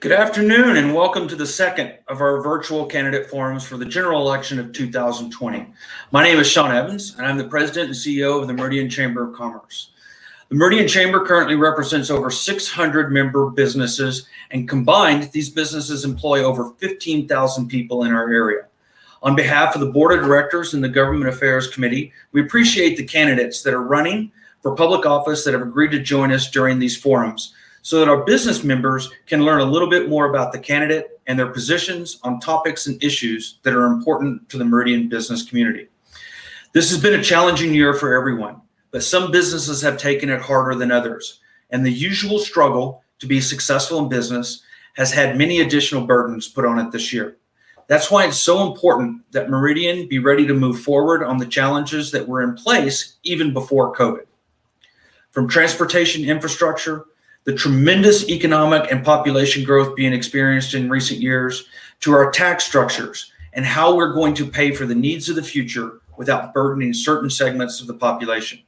Good afternoon and welcome to the second of our virtual candidate forums for the general election of 2020. My name is Sean Evans and I'm the President and CEO of the Meridian Chamber of Commerce. The Meridian Chamber currently represents over 600 member businesses, and combined, these businesses employ over 15,000 people in our area. On behalf of the Board of Directors and the Government Affairs Committee, we appreciate the candidates that are running for public office that have agreed to join us during these forums, so that our business members can learn a little bit more about the candidate and their positions on topics and issues that are important to the Meridian business community. This has been a challenging year for everyone, but some businesses have taken it harder than others, and the usual struggle to be successful in business has had many additional burdens put on it this year. That's why it's so important that Meridian be ready to move forward on the challenges that were in place even before COVID. From transportation infrastructure, the tremendous economic and population growth being experienced in recent years, to our tax structures and how we're going to pay for the needs of the future without burdening certain segments of the population.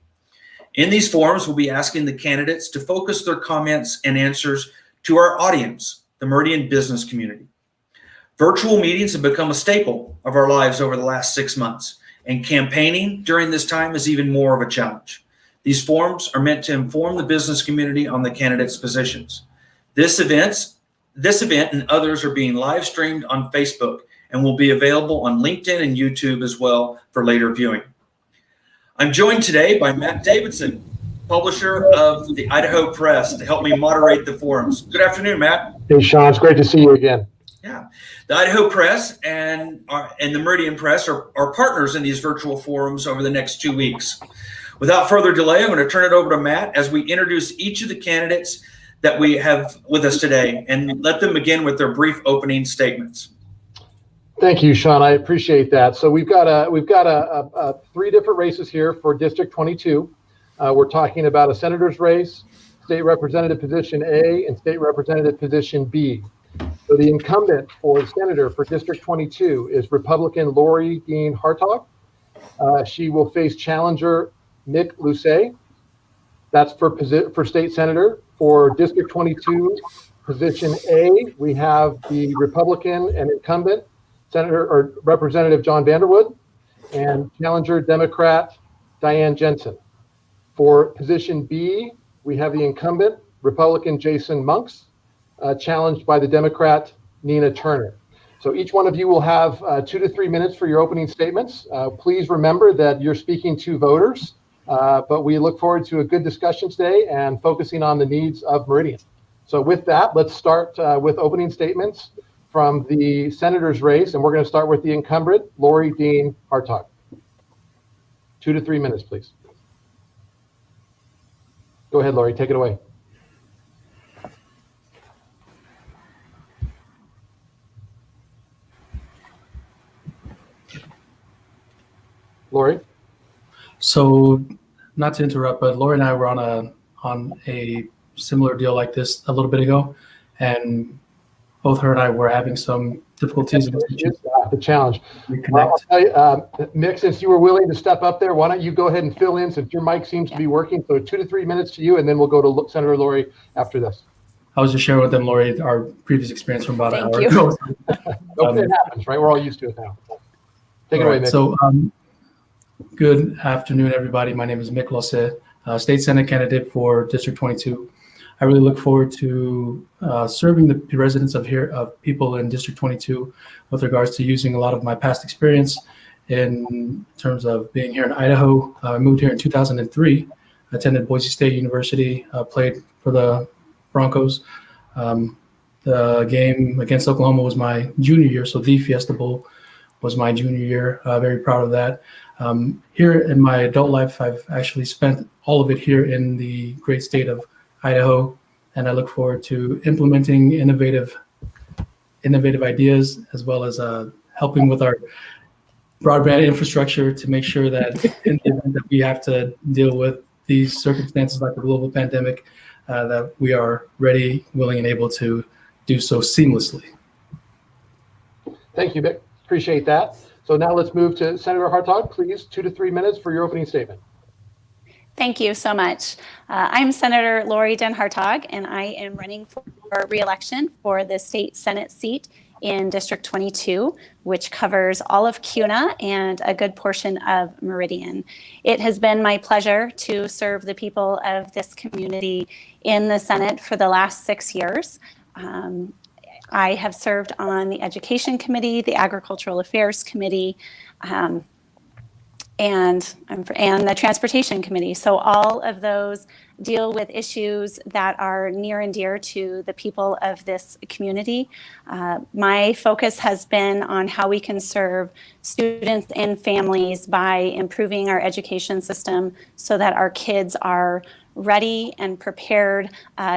In these forums, we'll be asking the candidates to focus their comments and answers to our audience, the Meridian business community. Virtual meetings have become a staple of our lives over the last 6 months, and campaigning during this time is even more of a challenge. These forums are meant to inform the business community on the candidates' positions. This event and others are being live streamed on Facebook and will be available on LinkedIn and YouTube as well for later viewing. I'm joined today by Matt Davidson, publisher of the Idaho Press, to help me moderate the forums. Good afternoon, Matt. Hey, Sean, it's great to see you again. Yeah, the Idaho Press and the Meridian Press are partners in these virtual forums over the next 2 weeks. Without further delay, I'm going to turn it over to Matt as we introduce each of the candidates that we have with us today and let them begin with their brief opening statements. Thank you, Sean. I appreciate that. So we've got 3 different races here for District 22. We're talking about a senator's race, state representative position A, and state representative position B. So the incumbent for senator for District 22 is Republican Lori Dean Hartog. She will face challenger Mick Lucey. That's for state senator. For District 22, position A, we have the Republican and incumbent Senator or Representative John Vanderwood, and challenger Democrat Diane Jensen. For position B, we have the incumbent Republican Jason Monks, challenged by the Democrat Nina Turner. So each one of you will have 2 to 3 minutes for your opening statements. Please remember that you're speaking to voters. But we look forward to a good discussion today and focusing on the needs of Meridian. So with that, let's start with opening statements from the senator's race, and we're going to start with the incumbent, Lori Dean Hartog. 2 to 3 minutes, please. Go ahead, Lori, take it away. Lori? So, not to interrupt, but Lori and I were on a similar deal like this a little bit ago, and both her and I were having some difficulties. The challenge. Well, I'll tell you, Mick, since you were willing to step up there, why don't you go ahead and fill in since your mic seems to be working. So 2 to 3 minutes to you, and then we'll go to Senator Lori after this. I was just sharing with them, Lori, our previous experience from about an hour ago. It happens, right? We're all used to it now. Take it away, Mick. So, good afternoon, everybody. My name is Mick Lucey, State Senate candidate for District 22. I really look forward to serving the residents of people in District 22 with regards to using a lot of my past experience in terms of being here in Idaho. I moved here in 2003, attended Boise State University, played for the Broncos. The game against Oklahoma was my junior year, so the Fiesta Bowl was my junior year. Very proud of that. Here in my adult life, I've actually spent all of it here in the great state of Idaho, and I look forward to implementing innovative ideas as well as helping with our broadband infrastructure to make sure that in the event that we have to deal with these circumstances like the global pandemic, that we are ready, willing, and able to do so seamlessly. Thank you, Mick. Appreciate that. So now let's move to Senator Hartog. Please, 2 to 3 minutes for your opening statement. Thank you so much. I'm Senator Lori Dean Hartog, and I am running for re-election for the state Senate seat in District 22, which covers all of CUNA and a good portion of Meridian. It has been my pleasure to serve the people of this community in the Senate for the last 6 years. I have served on the Education Committee, the Agricultural Affairs Committee, and the Transportation Committee. So all of those deal with issues that are near and dear to the people of this community. My focus has been on how we can serve students and families by improving our education system so that our kids are ready and prepared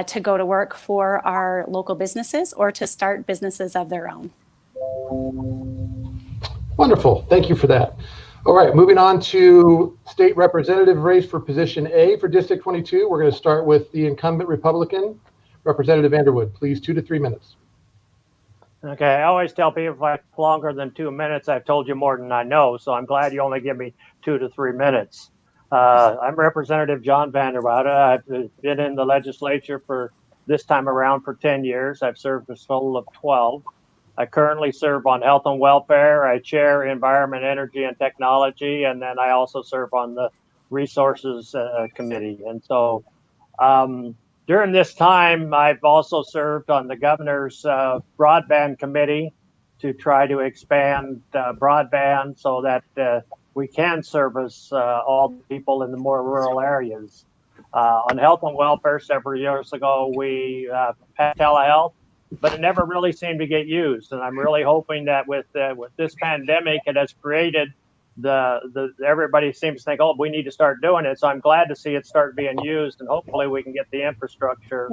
to go to work for our local businesses or to start businesses of their own. Wonderful. Thank you for that. All right, moving on to state representative race for position A for District 22. We're going to start with the incumbent Republican, Representative Vanderwood. Please, 2 to 3 minutes. Okay, I always tell people if I talk longer than 2 minutes, I've told you more than I know. So I'm glad you only give me 2 to 3 minutes. I'm Representative John Vanderwood. I've been in the legislature for this time around for 10 years. I've served a total of 12. I currently serve on health and welfare. I chair environment, energy, and technology, and then I also serve on the resources committee. And so during this time, I've also served on the governor's broadband committee to try to expand broadband so that we can service all the people in the more rural areas. On health and welfare, several years ago, we had telehealth, but it never really seemed to get used. And I'm really hoping that with this pandemic, it has created everybody seems to think, oh, we need to start doing it. So I'm glad to see it start being used, and hopefully we can get the infrastructure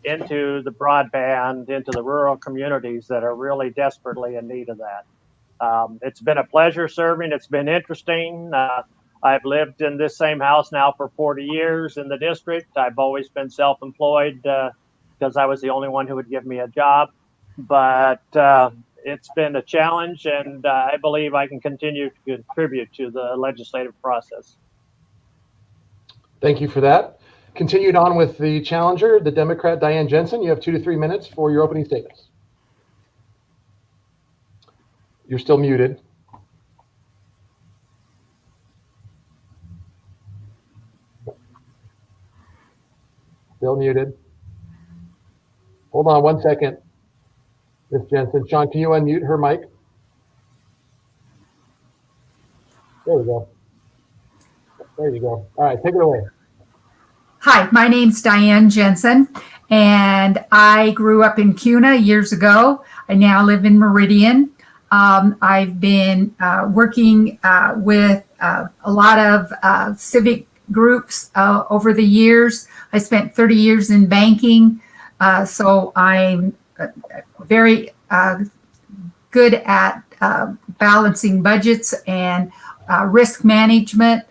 into the broadband, into the rural communities that are really desperately in need of that. It's been a pleasure serving. It's been interesting. I've lived in this same house now for 40 years in the district. I've always been self-employed because I was the only one who would give me a job. But it's been a challenge, and I believe I can continue to contribute to the legislative process. Thank you for that. Continued on with the challenger, the Democrat Diane Jensen. You have 2 to 3 minutes for your opening statements. You're still muted. Still muted. Hold on 1 second, Ms. Jensen. Sean, can you unmute her mic? There we go. There you go. All right, take it away. Hi, my name's Diane Jensen, and I grew up in CUNA years ago. I now live in Meridian. I've been working with a lot of civic groups over the years. I spent 30 years in banking, so I'm very good at balancing budgets and risk management.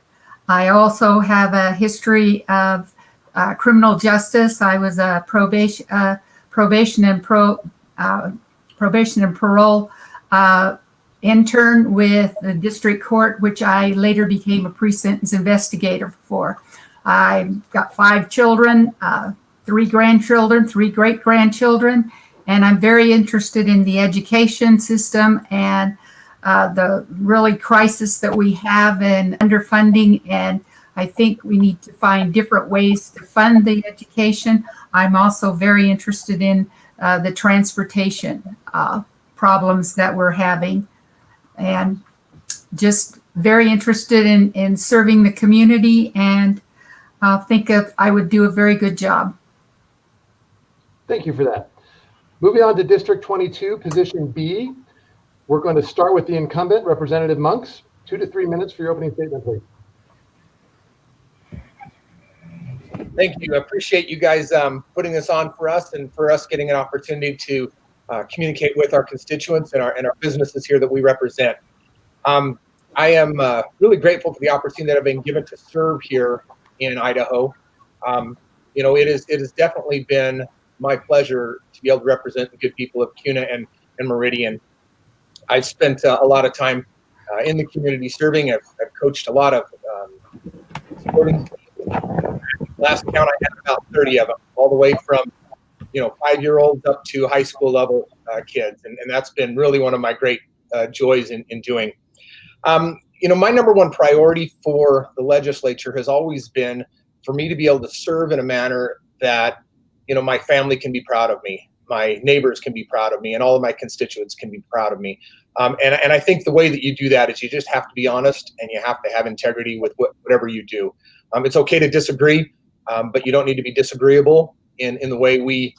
I also have a history of criminal justice. I was a probation and parole intern with the district court, which I later became a pre-sentence investigator for. I've got 5 children, 3 grandchildren, 3 great-grandchildren, and I'm very interested in the education system and the really crisis that we have in underfunding, and I think we need to find different ways to fund the education. I'm also very interested in the transportation problems that we're having, and just very interested in serving the community, and I would do a very good job. Thank you for that. Moving on to District 22, position B. We're going to start with the incumbent, Representative Monks. 2 to 3 minutes for your opening statement, please. Thank you. I appreciate you guys putting this on for us and for us getting an opportunity to communicate with our constituents and our businesses here that we represent. I am really grateful for the opportunity that I've been given to serve here in Idaho. It has definitely been my pleasure to be able to represent the good people of CUNA and Meridian. I've spent a lot of time in the community serving. I've coached a lot of sporting teams. Last count, I had about 30 of them, all the way from 5-year-olds up to high school level kids. And that's been really one of my great joys in doing. My number one priority for the legislature has always been for me to be able to serve in a manner that, my family can be proud of me, my neighbors can be proud of me, and all of my constituents can be proud of me. And I think the way that you do that is you just have to be honest, and you have to have integrity with whatever you do. It's okay to disagree, but you don't need to be disagreeable in the way we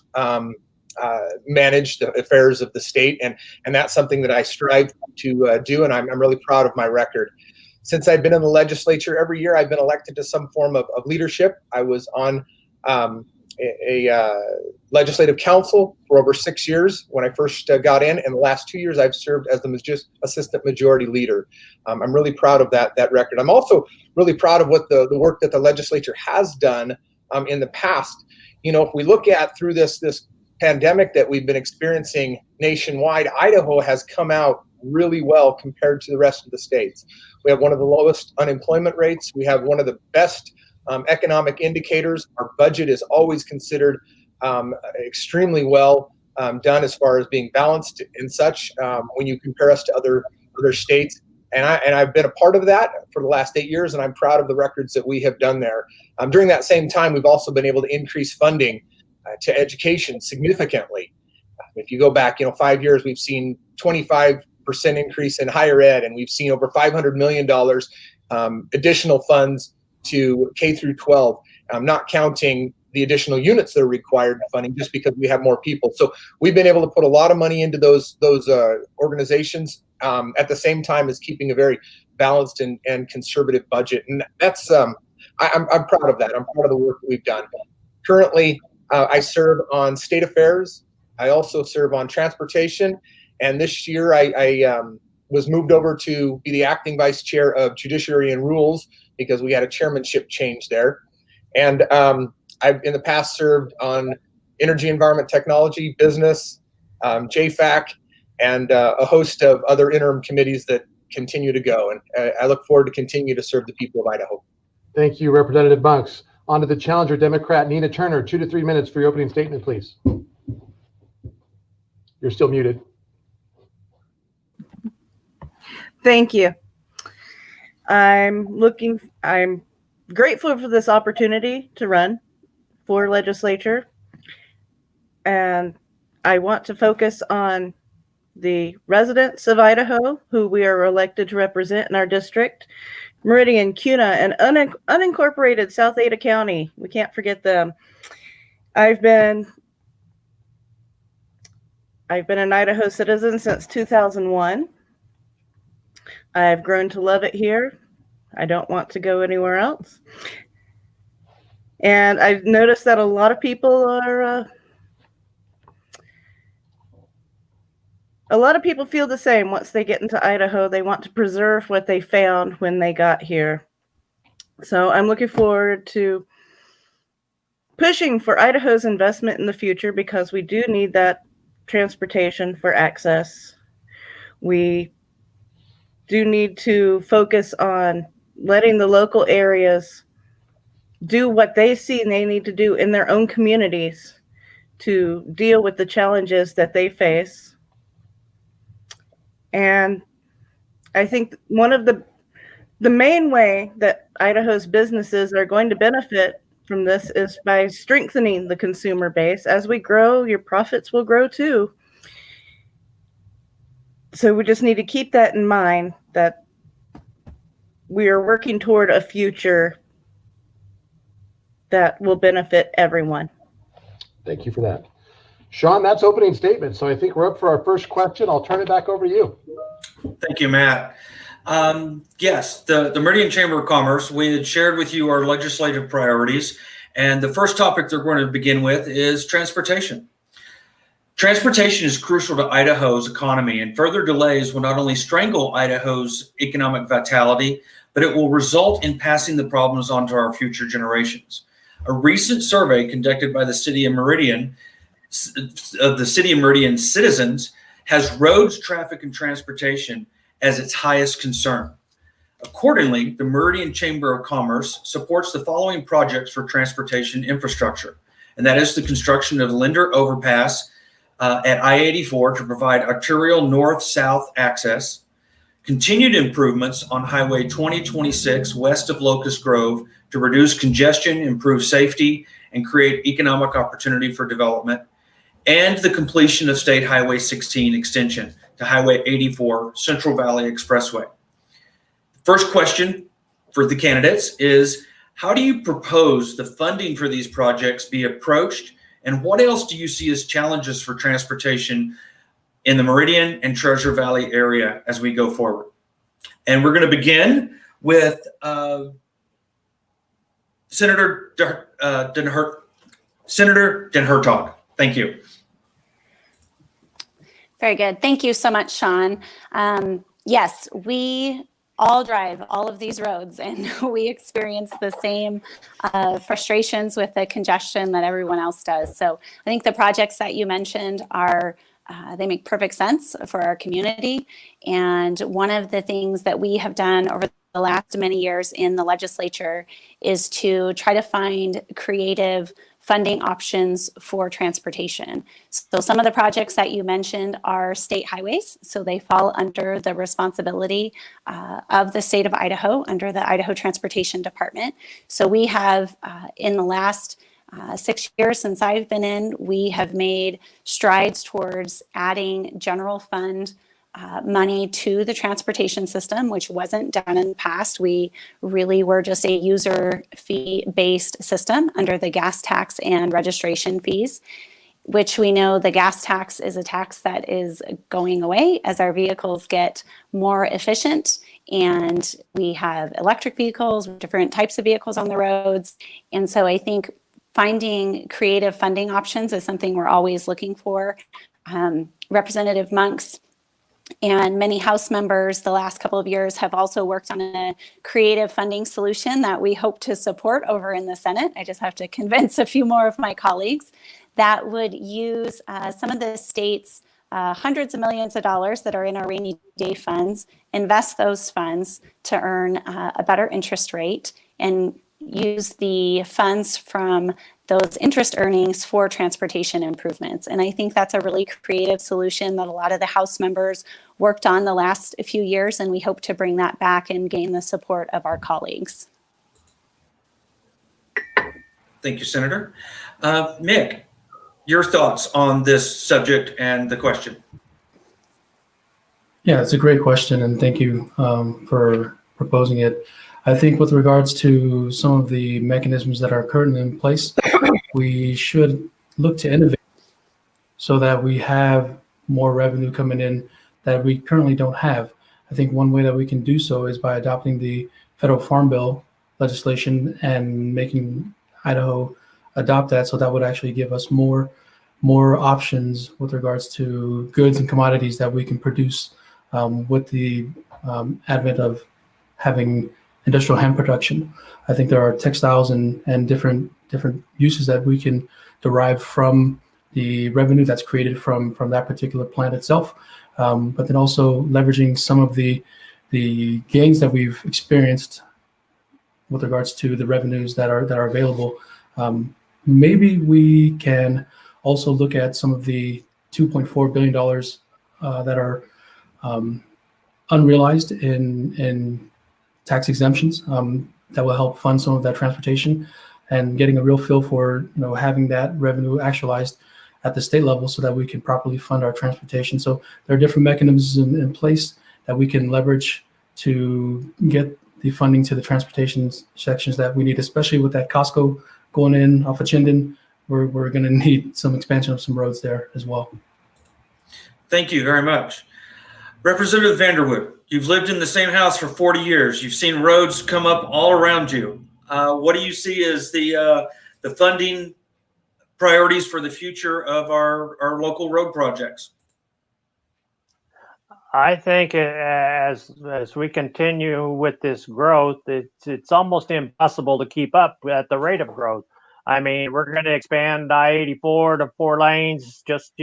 manage the affairs of the state. And that's something that I strive to do, and I'm really proud of my record. Since I've been in the legislature, every year I've been elected to some form of leadership. I was on a legislative council for over 6 years when I first got in, and the last 2 years I've served as the assistant majority leader. I'm really proud of that record. I'm also really proud of what the work that the legislature has done in the past. If we look at through this pandemic that we've been experiencing nationwide, Idaho has come out really well compared to the rest of the states. We have one of the lowest unemployment rates. We have one of the best economic indicators. Our budget is always considered extremely well done as far as being balanced and such when you compare us to other states. And I've been a part of that for the last 8 years, and I'm proud of the records that we have done there. During that same time, we've also been able to increase funding to education significantly. If you go back, 5 years, we've seen 25% increase in higher ed, and we've seen over $500 million additional funds to K through 12. Not counting the additional units that are required funding, just because we have more people. So we've been able to put a lot of money into those organizations at the same time as keeping a very balanced and conservative budget. And that's I'm proud of that. I'm proud of the work that we've done. Currently, I serve on state affairs. I also serve on transportation. And this year I was moved over to be the acting vice chair of Judiciary and Rules because we had a chairmanship change there. And I've in the past served on energy, environment, technology, business, JFAC, and a host of other interim committees that continue to go. And I look forward to continue to serve the people of Idaho. Thank you, Representative Bunks. On to the challenger Democrat, Nina Turner, 2 to 3 minutes for your opening statement, please. You're still muted. Thank you. I'm grateful for this opportunity to run for legislature. And I want to focus on the residents of Idaho who we are elected to represent in our district. Meridian, Kuna, and unincorporated South Ada County. We can't forget them. I've been an Idaho citizen since 2001. I've grown to love it here. I don't want to go anywhere else. And I've noticed that a lot of people feel the same once they get into Idaho. They want to preserve what they found when they got here. So I'm looking forward to pushing for Idaho's investment in the future because we do need that transportation for access. We do need to focus on letting the local areas do what they see they need to do in their own communities to deal with the challenges that they face. And I think one of the main way that Idaho's businesses are going to benefit from this is by strengthening the consumer base. As we grow, your profits will grow too. So we just need to keep that in mind, that we are working toward a future that will benefit everyone. Thank you for that. Sean, that's opening statement. So I think we're up for our first question. I'll turn it back over to you. Thank you, Matt. Yes, the Meridian Chamber of Commerce, we had shared with you our legislative priorities. And the first topic they're going to begin with is transportation. Transportation is crucial to Idaho's economy, and further delays will not only strangle Idaho's economic vitality, but it will result in passing the problems on to our future generations. A recent survey conducted by the City of Meridian citizens has roads, traffic, and transportation as its highest concern. Accordingly, the Meridian Chamber of Commerce supports the following projects for transportation infrastructure: and that is the construction of Linder Overpass at I-84 to provide arterial north-south access, continued improvements on Highway 2026 west of Locust Grove to reduce congestion, improve safety, and create economic opportunity for development, and the completion of State Highway 16 extension to Highway 84 Central Valley Expressway. First question for the candidates is, how do you propose the funding for these projects be approached, and what else do you see as challenges for transportation in the Meridian and Treasure Valley area as we go forward? And we're going to begin with Senator Den Hertog. Thank you. Very good. Thank you so much, Sean. Yes, we all drive all of these roads, and we experience the same frustrations with the congestion that everyone else does. So I think the projects that you mentioned are they make perfect sense for our community. And one of the things that we have done over the last many years in the legislature is to try to find creative funding options for transportation. So some of the projects that you mentioned are state highways. So they fall under the responsibility of the state of Idaho, under the Idaho Transportation Department. So we have in the last 6 years since I've been in, we have made strides towards adding general fund money to the transportation system, which wasn't done in the past. We really were just a user fee-based system under the gas tax and registration fees, which we know the gas tax is a tax that is going away as our vehicles get more efficient. And we have electric vehicles, different types of vehicles on the roads. And so I think finding creative funding options is something we're always looking for. Representative Monks and many House members the last couple of years have also worked on a creative funding solution that we hope to support over in the Senate. I just have to convince a few more of my colleagues that would use some of the state's hundreds of millions of dollars that are in our rainy day funds, invest those funds to earn a better interest rate, and use the funds from those interest earnings for transportation improvements. And I think that's a really creative solution that a lot of the House members worked on the last few years, and we hope to bring that back and gain the support of our colleagues. Thank you, Senator. Mick, your thoughts on this subject and the question? Yeah, it's a great question, and thank you for proposing it. I think with regards to some of the mechanisms that are currently in place, we should look to innovate so that we have more revenue coming in that we currently don't have. I think one way that we can do so is by adopting the federal farm bill legislation and making Idaho adopt that. So that would actually give us more options with regards to goods and commodities that we can produce with the advent of having industrial hemp production. I think there are textiles and different uses that we can derive from the revenue that's created from that particular plant itself. But then also leveraging some of the gains that we've experienced with regards to the revenues that are available. Maybe we can also look at some of the $2.4 billion that are unrealized in tax exemptions that will help fund some of that transportation, and getting a real feel for having that revenue actualized at the state level so that we can properly fund our transportation. So there are different mechanisms in place that we can leverage to get the funding to the transportation sections that we need, especially with that Costco going in off of Chinden. We're going to need some expansion of some roads there as well. Thank you very much. Representative Vanderwood, you've lived in the same house for 40 years. You've seen roads come up all around you. What do you see as the funding priorities for the future of our local road projects? I think as we continue with this growth, it's almost impossible to keep up at the rate of growth. I mean, we're going to expand I-84 to 4 lanes, just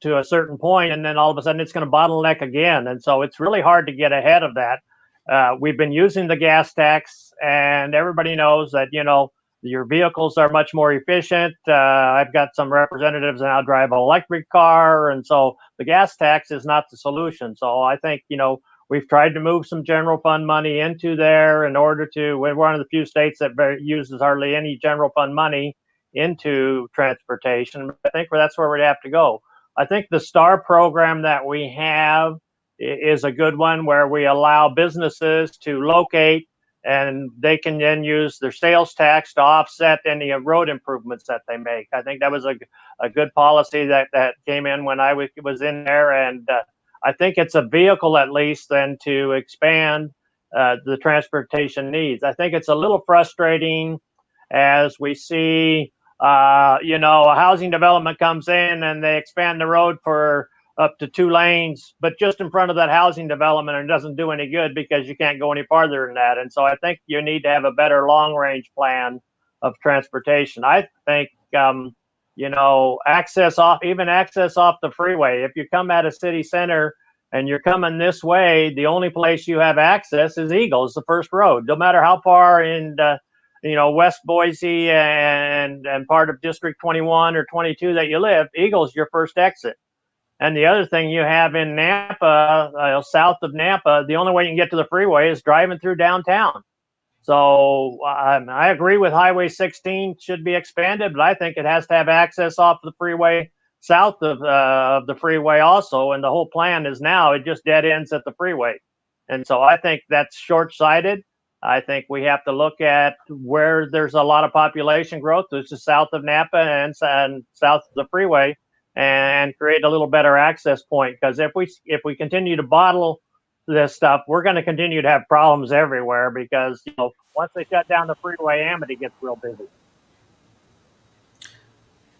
to a certain point, and then all of a sudden it's going to bottleneck again. And so it's really hard to get ahead of that. We've been using the gas tax, and everybody knows that, Your vehicles are much more efficient. I've got some representatives now drive an electric car, and so the gas tax is not the solution. So I think, we've tried to move some general fund money into there in order to, we're one of the few states that uses hardly any general fund money into transportation. I think that's where we'd have to go. I think the STAR program that we have is a good one, where we allow businesses to locate, and they can then use their sales tax to offset any road improvements that they make. I think that was a good policy that came in when I was in there, and I think it's a vehicle at least then to expand the transportation needs. I think it's a little frustrating as we see, a housing development comes in and they expand the road for up to 2 lanes, but just in front of that housing development, and it doesn't do any good because you can't go any farther than that. And so I think you need to have a better long-range plan of transportation. I think, access off the freeway. If you come out of city center and you're coming this way, the only place you have access is Eagle, is the first road. No matter how far in, West Boise and part of District 21 or 22 that you live, Eagle's your first exit. And the other thing you have in Nampa, south of Nampa, the only way you can get to the freeway is driving through downtown. So I agree with Highway 16 should be expanded, but I think it has to have access off the freeway south of the freeway also. And the whole plan is now it just dead ends at the freeway. And so I think that's short-sighted. I think we have to look at where there's a lot of population growth, which is south of Nampa and south of the freeway, and create a little better access point. Because if we continue to bottle this stuff, we're going to continue to have problems everywhere, because once they shut down the freeway, Amity gets real busy.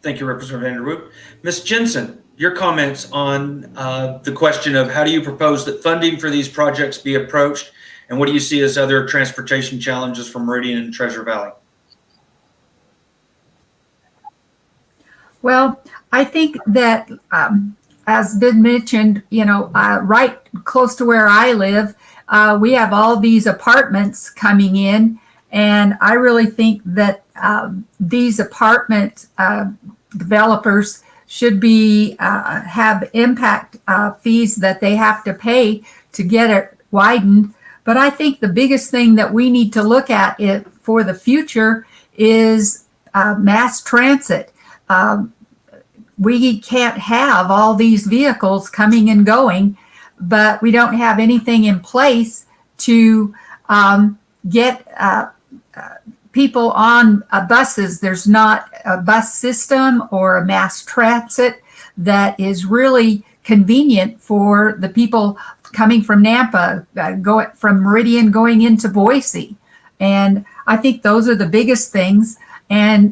Thank you, Representative Vanderwood. Ms. Jensen, your comments on the question of how do you propose that funding for these projects be approached, and what do you see as other transportation challenges for Meridian and Treasure Valley? Well, I think that, as been mentioned, right close to where I live, we have all these apartments coming in, and I really think that these apartment developers should be have impact fees that they have to pay to get it widened. But I think the biggest thing that we need to look at for the future is mass transit. We can't have all these vehicles coming and going, but we don't have anything in place to get people on buses. There's not a bus system or a mass transit that is really convenient for the people coming from Nampa, from Meridian going into Boise. And I think those are the biggest things. And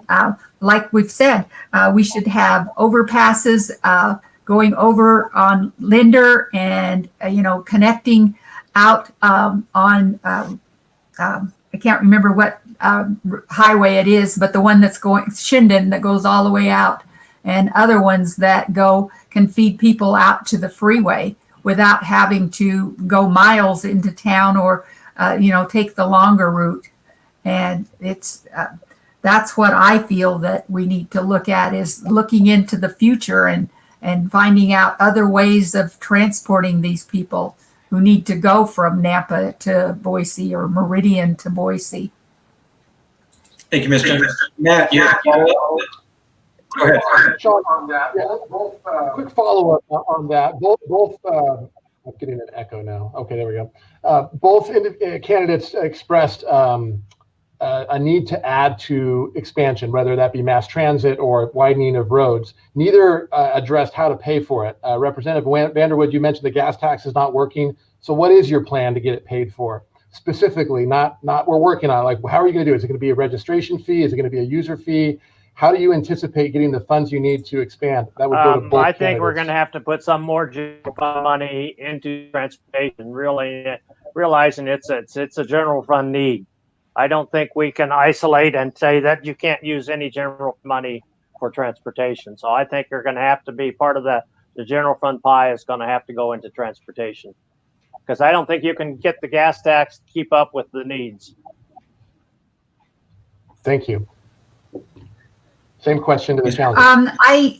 like we've said, we should have overpasses going over on Linder and, connecting out on, I can't remember what highway it is, but the one that's going, Shinden, that goes all the way out, and other ones that can feed people out to the freeway without having to go miles into town or, take the longer route. And that's what I feel that we need to look at, is looking into the future and finding out other ways of transporting these people who need to go from Nampa to Boise or Meridian to Boise. Thank you, Ms. Jensen. Matt, you have a follow-up? Go ahead. Sean, on that, quick follow-up on that. Both I'm getting an echo now. Okay, there we go. Both candidates expressed a need to add to expansion, whether that be mass transit or widening of roads. Neither addressed how to pay for it. Representative Vanderwood, you mentioned the gas tax is not working. So what is your plan to get it paid for? Specifically, not we're working on it. Like, how are you going to do it? Is it going to be a registration fee? Is it going to be a user fee? How do you anticipate getting the funds you need to expand? That would go to both I think candidates. we're going to have to put some more money into transportation, really realizing it's a general fund need. I don't think we can isolate and say that you can't use any general money for transportation. So I think you're going to have to be part of the general fund pie is going to have to go into transportation, because I don't think you can get the gas tax to keep up with the needs. Thank you. Same question to the council.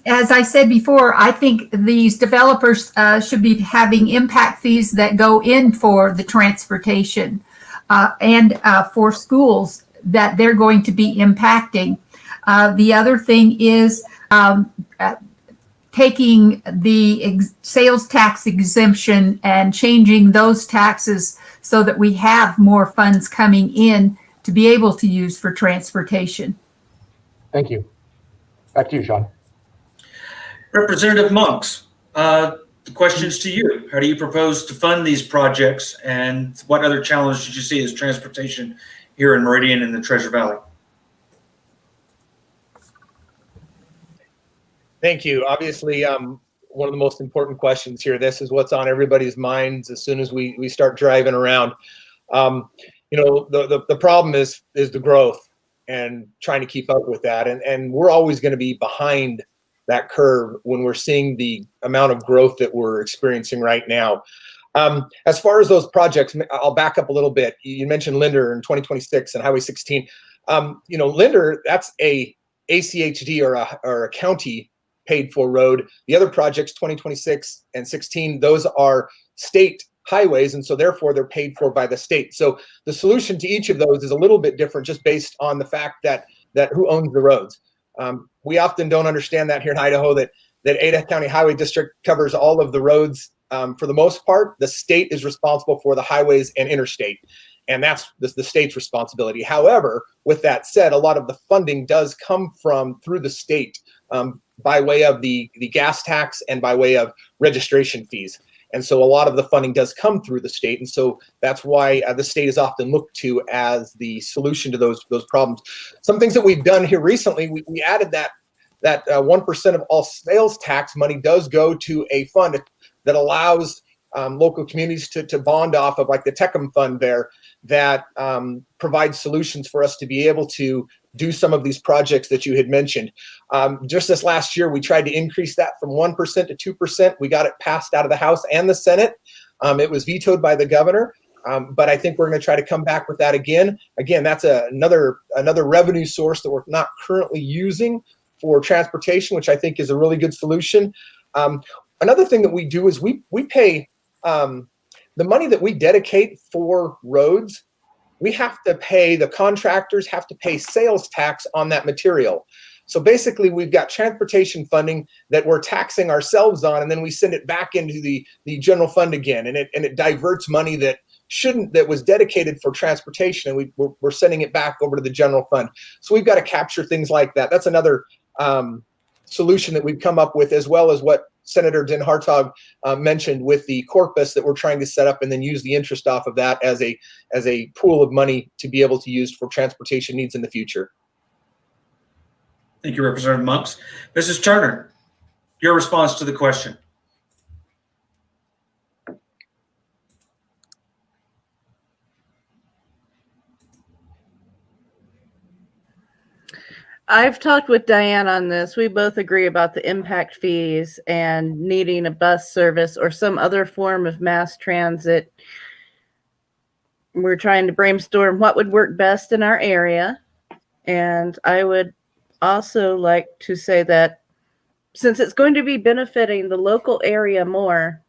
As I said before, I think these developers should be having impact fees that go in for the transportation and for schools that they're going to be impacting. The other thing is taking the sales tax exemption and changing those taxes so that we have more funds coming in to be able to use for transportation. Thank you. Back to you, Sean. Representative Monks, the question's to you. How do you propose to fund these projects, and what other challenges did you see as transportation here in Meridian and the Treasure Valley? Thank you. Obviously, one of the most important questions here. This is what's on everybody's minds as soon as we start driving around. The problem is the growth and trying to keep up with that. And we're always going to be behind that curve when we're seeing the amount of growth that we're experiencing right now. As far as those projects, I'll back up a little bit. You mentioned Linder in 2026 and Highway 16. Linder, that's a ACHD or a county paid for road. The other projects, 2026 and 16, those are state highways, and so therefore they're paid for by the state. So the solution to each of those is a little bit different, just based on the fact that who owns the roads. We often don't understand that here in Idaho, that Ada County Highway District covers all of the roads. For the most part, the state is responsible for the highways and interstate, and that's the state's responsibility. However, with that said, a lot of the funding does come through the state by way of the gas tax and by way of registration fees. And so a lot of the funding does come through the state. And so that's why the state is often looked to as the solution to those problems. Some things that we've done here recently, we added that 1% of all sales tax money does go to a fund that allows local communities to bond off of, like the Techum fund there, that provides solutions for us to be able to do some of these projects that you had mentioned. Just this last year, we tried to increase that from 1% to 2%. We got it passed out of the House and the Senate. It was vetoed by the governor, but I think we're going to try to come back with that again. Again, that's another revenue source that we're not currently using for transportation, which I think is a really good solution. Another thing that we do is we pay the money that we dedicate for roads. We have to pay, the contractors have to pay sales tax on that material. So basically, we've got transportation funding that we're taxing ourselves on, and then we send it back into the general fund again, and it diverts money that was dedicated for transportation, and we're sending it back over to the general fund. So we've got to capture things like that. That's another solution that we've come up with, as well as what Senator Den Hartog mentioned with the corpus that we're trying to set up, and then use the interest off of that as a pool of money to be able to use for transportation needs in the future. Thank you, Representative Monks. Mrs. Turner, your response to the question. I've talked with Diane on this. We both agree about the impact fees and needing a bus service or some other form of mass transit. We're trying to brainstorm what would work best in our area. And I would also like to say that since it's going to be benefiting the local area more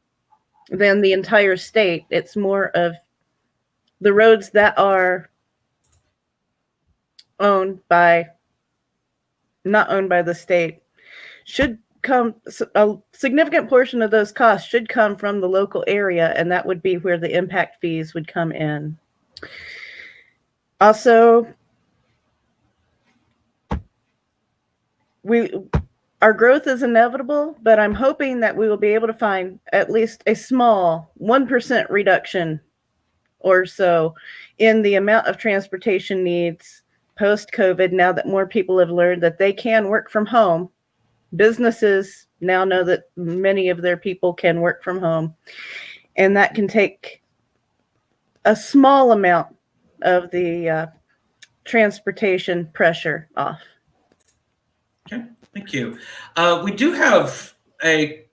than the entire state, it's more of the roads that are not owned by the state should come, a significant portion of those costs should come from the local area, and that would be where the impact fees would come in. Also, our growth is inevitable, but I'm hoping that we will be able to find at least a small 1% reduction or so in the amount of transportation needs post-COVID, now that more people have learned that they can work from home. Businesses now know that many of their people can work from home, and that can take a small amount of the transportation pressure off. Okay, thank you. We do have a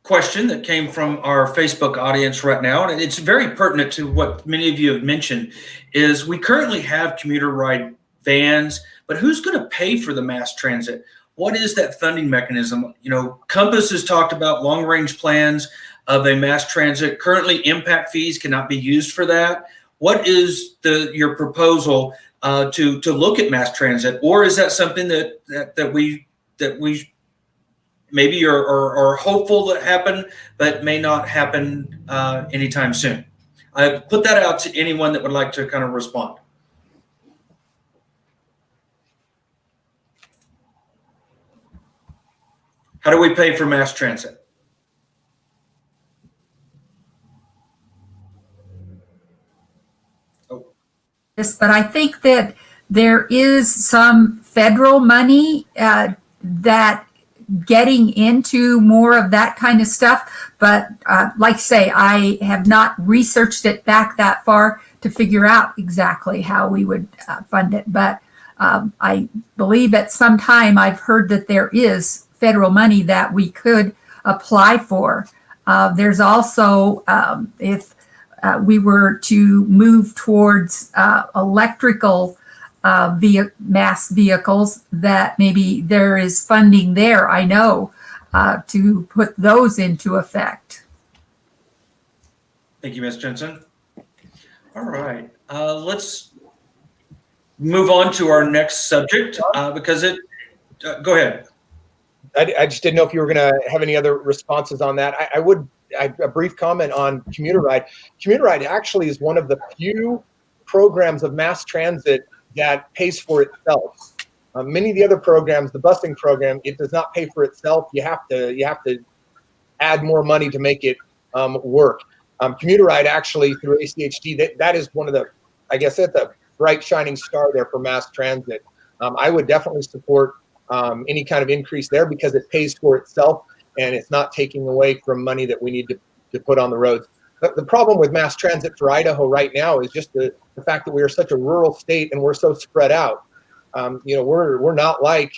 question that came from our Facebook audience right now, and it's very pertinent to what many of you have mentioned, is we currently have commuter ride vans, but who's going to pay for the mass transit? What is that funding mechanism? Compass has talked about long-range plans of a mass transit. Currently, impact fees cannot be used for that. What is your proposal to look at mass transit, or is that something that we maybe are hopeful that happen, but may not happen anytime soon? I put that out to anyone that would like to kind of respond. How do we pay for mass transit? Yes, but I think that there is some federal money that getting into more of that kind of stuff. But like I say, I have not researched it back that far to figure out exactly how we would fund it. But I believe at some time I've heard that there is federal money that we could apply for. There's also, if we were to move towards electrical mass vehicles, that maybe there is funding there, I know, to put those into effect. Thank you, Ms. Jensen. All right, let's move on to our next subject because go ahead. I just didn't know if you were going to have any other responses on that. A brief comment on Commuter Ride. Commuter Ride actually is one of the few programs of mass transit that pays for itself. Many of the other programs, the busing program, it does not pay for itself. You have to add more money to make it work. Commuter Ride actually through ACHD, that is one of the, I guess that's a bright shining star there for mass transit. I would definitely support any kind of increase there because it pays for itself and it's not taking away from money that we need to put on the roads. But the problem with mass transit for Idaho right now is just the fact that we are such a rural state and we're so spread out. We're not like,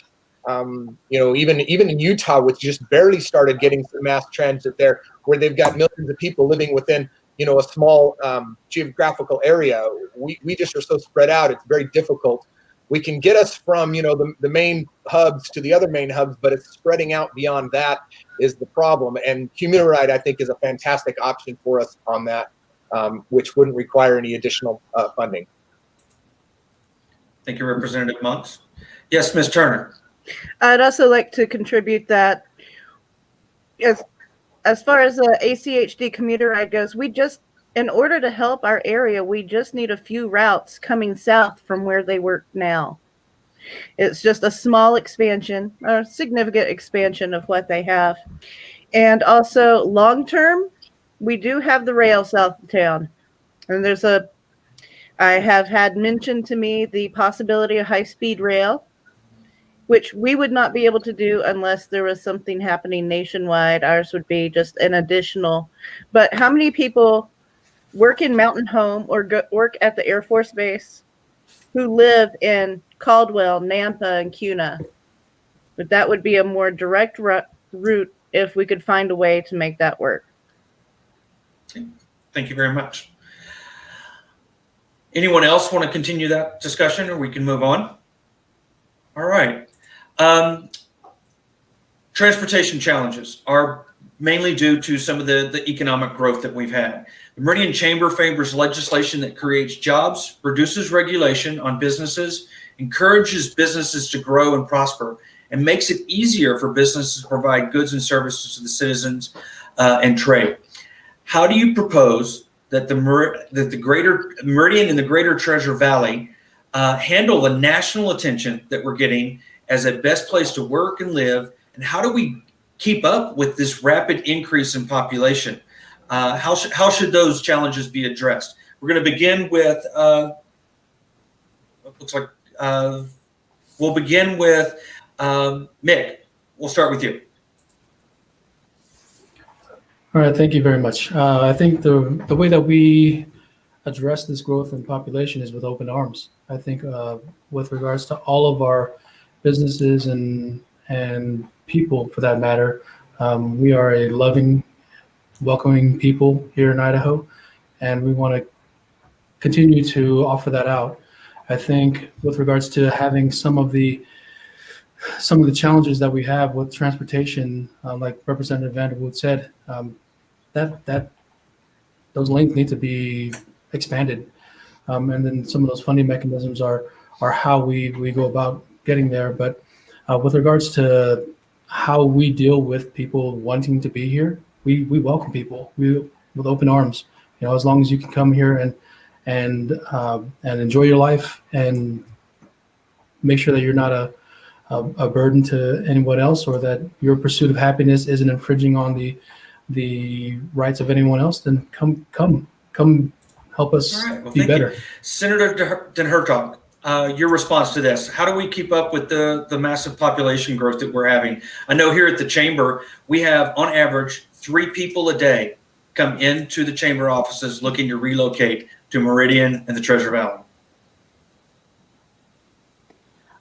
even in Utah, which just barely started getting some mass transit there, where they've got millions of people living within, a small geographical area. We just are so spread out. It's very difficult. We can get us from, the main hubs to the other main hubs, but it's spreading out beyond that is the problem. And Commuter Ride, I think, is a fantastic option for us on that, which wouldn't require any additional funding. Thank you, Representative Monks. Yes, Ms. Turner. I'd also like to contribute that as far as the ACHD Commuter Ride goes, in order to help our area, we just need a few routes coming south from where they work now. It's just a small expansion, a significant expansion of what they have. And also long term, we do have the rail south of town. And I have had mentioned to me the possibility of high-speed rail, which we would not be able to do unless there was something happening nationwide. Ours would be just an additional. But how many people work in Mountain Home or work at the Air Force Base who live in Caldwell, Nampa, and Cuna? But that would be a more direct route if we could find a way to make that work. Thank you very much. Anyone else want to continue that discussion, or we can move on? All right. Transportation challenges are mainly due to some of the economic growth that we've had. The Meridian Chamber favors legislation that creates jobs, reduces regulation on businesses, encourages businesses to grow and prosper, and makes it easier for businesses to provide goods and services to the citizens and trade. How do you propose that the greater Meridian and the greater Treasure Valley handle the national attention that we're getting as a best place to work and live? And how do we keep up with this rapid increase in population? How should those challenges be addressed? We're going to begin with, we'll begin with Mick. We'll start with you. All right, thank you very much. I think the way that we address this growth in population is with open arms. I think with regards to all of our businesses and people, for that matter, we are a loving, welcoming people here in Idaho, and we want to continue to offer that out. I think with regards to having some of the challenges that we have with transportation, like Representative Vanderwood said, that those lanes need to be expanded, and then some of those funding mechanisms are how we go about getting there. But with regards to how we deal with people wanting to be here, we welcome people with open arms. As long as you can come here and enjoy your life and make sure that you're not a burden to anyone else, or that your pursuit of happiness isn't infringing on the rights of anyone else, then come help us All right. Well, be thank better. you. Senator Den Hertog, your response to this: how do we keep up with the massive population growth that we're having? I know here at the chamber we have on average 3 people a day come into the chamber offices looking to relocate to Meridian and the Treasure Valley.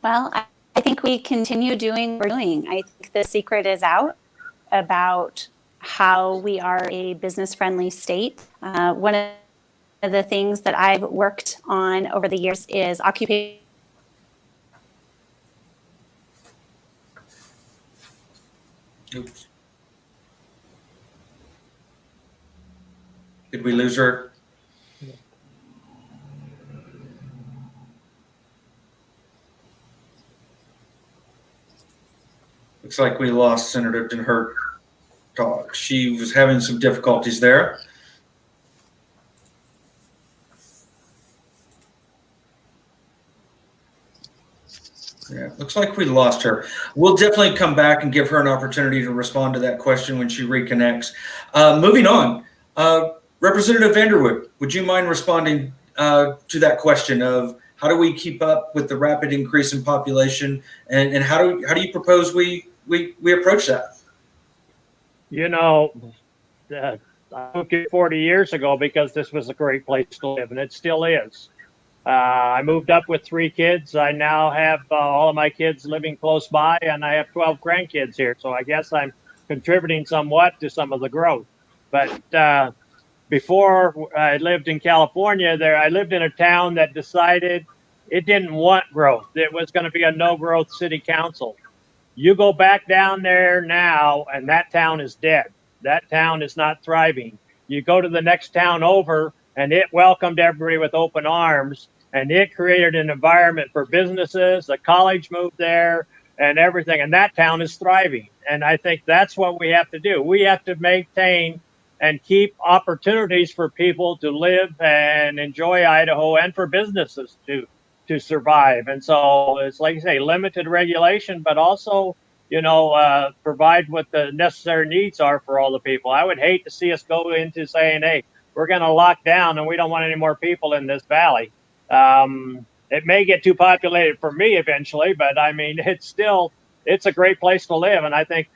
Well, I think we continue doing what we're doing. I think the secret is out about how we are a business-friendly state. One of the things that I've worked on over the years is occupation. Oops. Did we lose her? Looks like we lost Senator Den Hertog. She was having some difficulties there. Yeah, looks like we lost her. We'll definitely come back and give her an opportunity to respond to that question when she reconnects. Moving on, Representative Vanderwood, would you mind responding to that question of how do we keep up with the rapid increase in population, and how do you propose we approach that? I moved here 40 years ago because this was a great place to live, and it still is. I moved up with 3 kids. I now have all of my kids living close by, and I have 12 grandkids here. So I guess I'm contributing somewhat to some of the growth. But before I lived in California, I lived in a town that decided it didn't want growth. It was going to be a no-growth city council. You go back down there now, and that town is dead. That town is not thriving. You go to the next town over, and it welcomed everybody with open arms, and it created an environment for businesses. The college moved there and everything, and that town is thriving. And I think that's what we have to do. We have to maintain and keep opportunities for people to live and enjoy Idaho, and for businesses to survive. And so it's like you say, limited regulation, but also, provide what the necessary needs are for all the people. I would hate to see us go into saying, hey, we're going to lock down and we don't want any more people in this valley. It may get too populated for me eventually, but I mean, it's a great place to live. And I think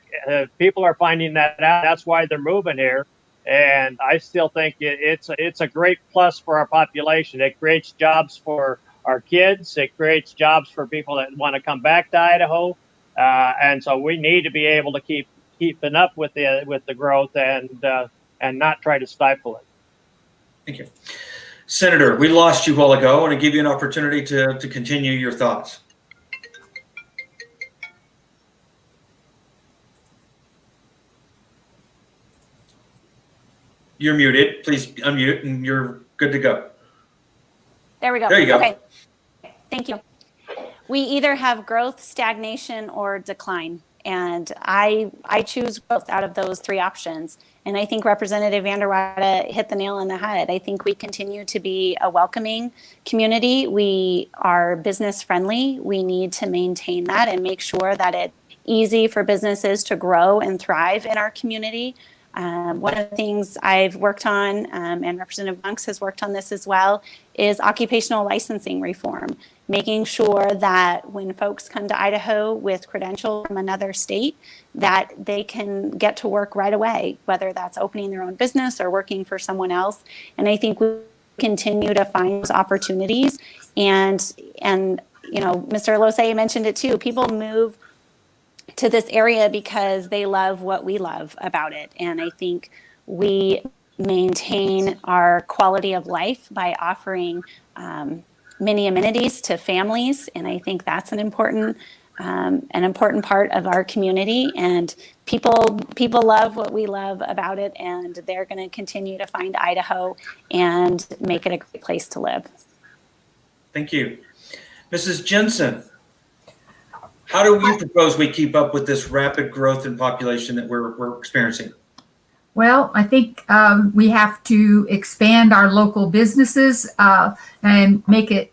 people are finding that out. That's why they're moving here. And I still think it's a great plus for our population. It creates jobs for our kids. It creates jobs for people that want to come back to Idaho. And so we need to be able to keeping up with the growth and not try to stifle it. Thank you. Senator, we lost you a while ago. I want to give you an opportunity to continue your thoughts. You're muted. Please unmute and you're good to go. There we go. There you go. Okay. Thank you. We either have growth, stagnation, or decline. And I choose growth out of those 3 options. And I think Representative Vanderwater hit the nail on the head. I think we continue to be a welcoming community. We are business friendly. We need to maintain that and make sure that it's easy for businesses to grow and thrive in our community. One of the things I've worked on, and Representative Monks has worked on this as well, is occupational licensing reform, making sure that when folks come to Idaho with credentials from another state, that they can get to work right away, whether that's opening their own business or working for someone else. And I think we continue to find those opportunities. And Mr. Losay mentioned it too. People move to this area because they love what we love about it. And I think we maintain our quality of life by offering many amenities to families, and I think that's an important part of our community. And people love what we love about it, and they're going to continue to find Idaho and make it a great place to live. Thank you. Mrs. Jensen, how do you propose we keep up with this rapid growth in population that we're experiencing? Well, I think we have to expand our local businesses and make it,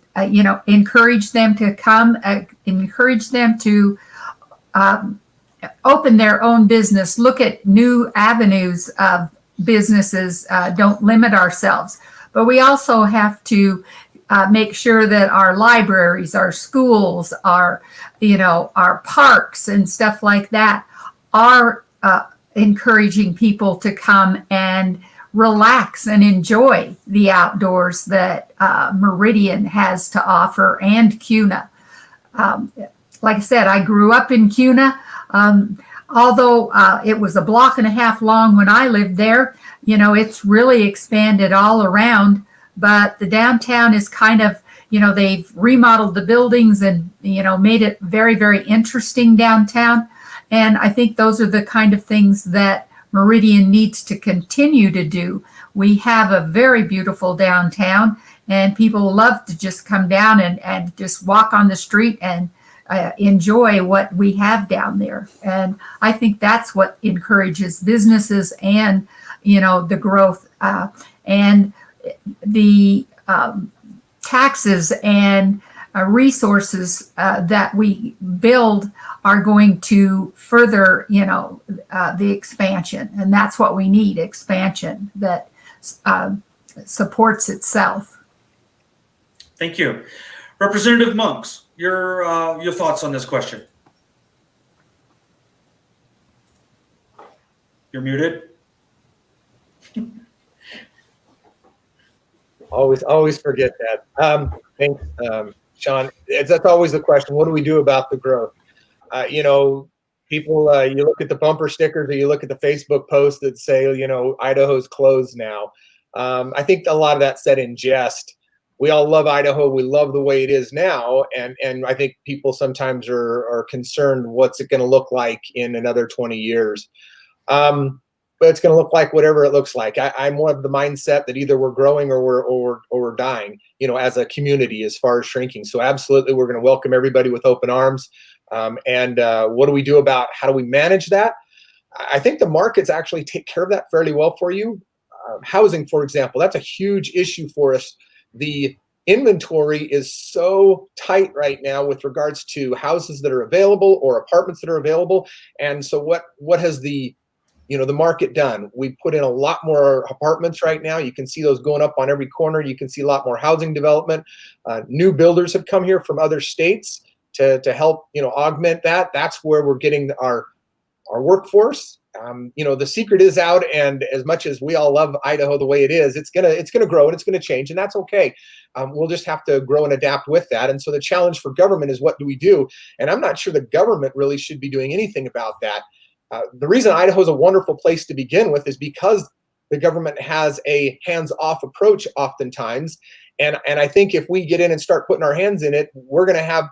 encourage them to come, encourage them to open their own business, look at new avenues of businesses, don't limit ourselves. But we also have to make sure that our libraries, our schools, our parks and stuff like that are encouraging people to come and relax and enjoy the outdoors that Meridian has to offer, and CUNA. Like I said, I grew up in CUNA. Although it was a block and a half long when I lived there, it's really expanded all around. But the downtown is kind of, they've remodeled the buildings and, made it very, very interesting downtown. And I think those are the kind of things that Meridian needs to continue to do. We have a very beautiful downtown, and people love to just come down and just walk on the street and enjoy what we have down there. And I think that's what encourages businesses and, the growth and the taxes and resources that we build are going to further, the expansion. And that's what we need, expansion that supports itself. Thank you. Representative Monks, your thoughts on this question? You're muted. Always forget that. Thanks, Sean. That's always the question. What do we do about the growth? People, you look at the bumper stickers or you look at the Facebook posts that say, Idaho's closed now. I think a lot of that's said in jest. We all love Idaho. We love the way it is now. And I think people sometimes are concerned, what's it going to look like in another 20 years? But it's going to look like whatever it looks like. I'm one of the mindset that either we're growing or we're dying, as a community as far as shrinking. So absolutely, we're going to welcome everybody with open arms. And what do we do about how do we manage that? I think the markets actually take care of that fairly well for you. Housing, for example, that's a huge issue for us. The inventory is so tight right now with regards to houses that are available or apartments that are available. And so what has the market done? We put in a lot more apartments right now. You can see those going up on every corner. You can see a lot more housing development. New builders have come here from other states to help, augment that. That's where we're getting our workforce. The secret is out, and as much as we all love Idaho the way it is, it's gonna grow and it's gonna change, and that's okay. We'll just have to grow and adapt with that. And so the challenge for government is, what do we do? And I'm not sure the government really should be doing anything about that. The reason Idaho is a wonderful place to begin with is because the government has a hands-off approach oftentimes, and I think if we get in and start putting our hands in it, we're gonna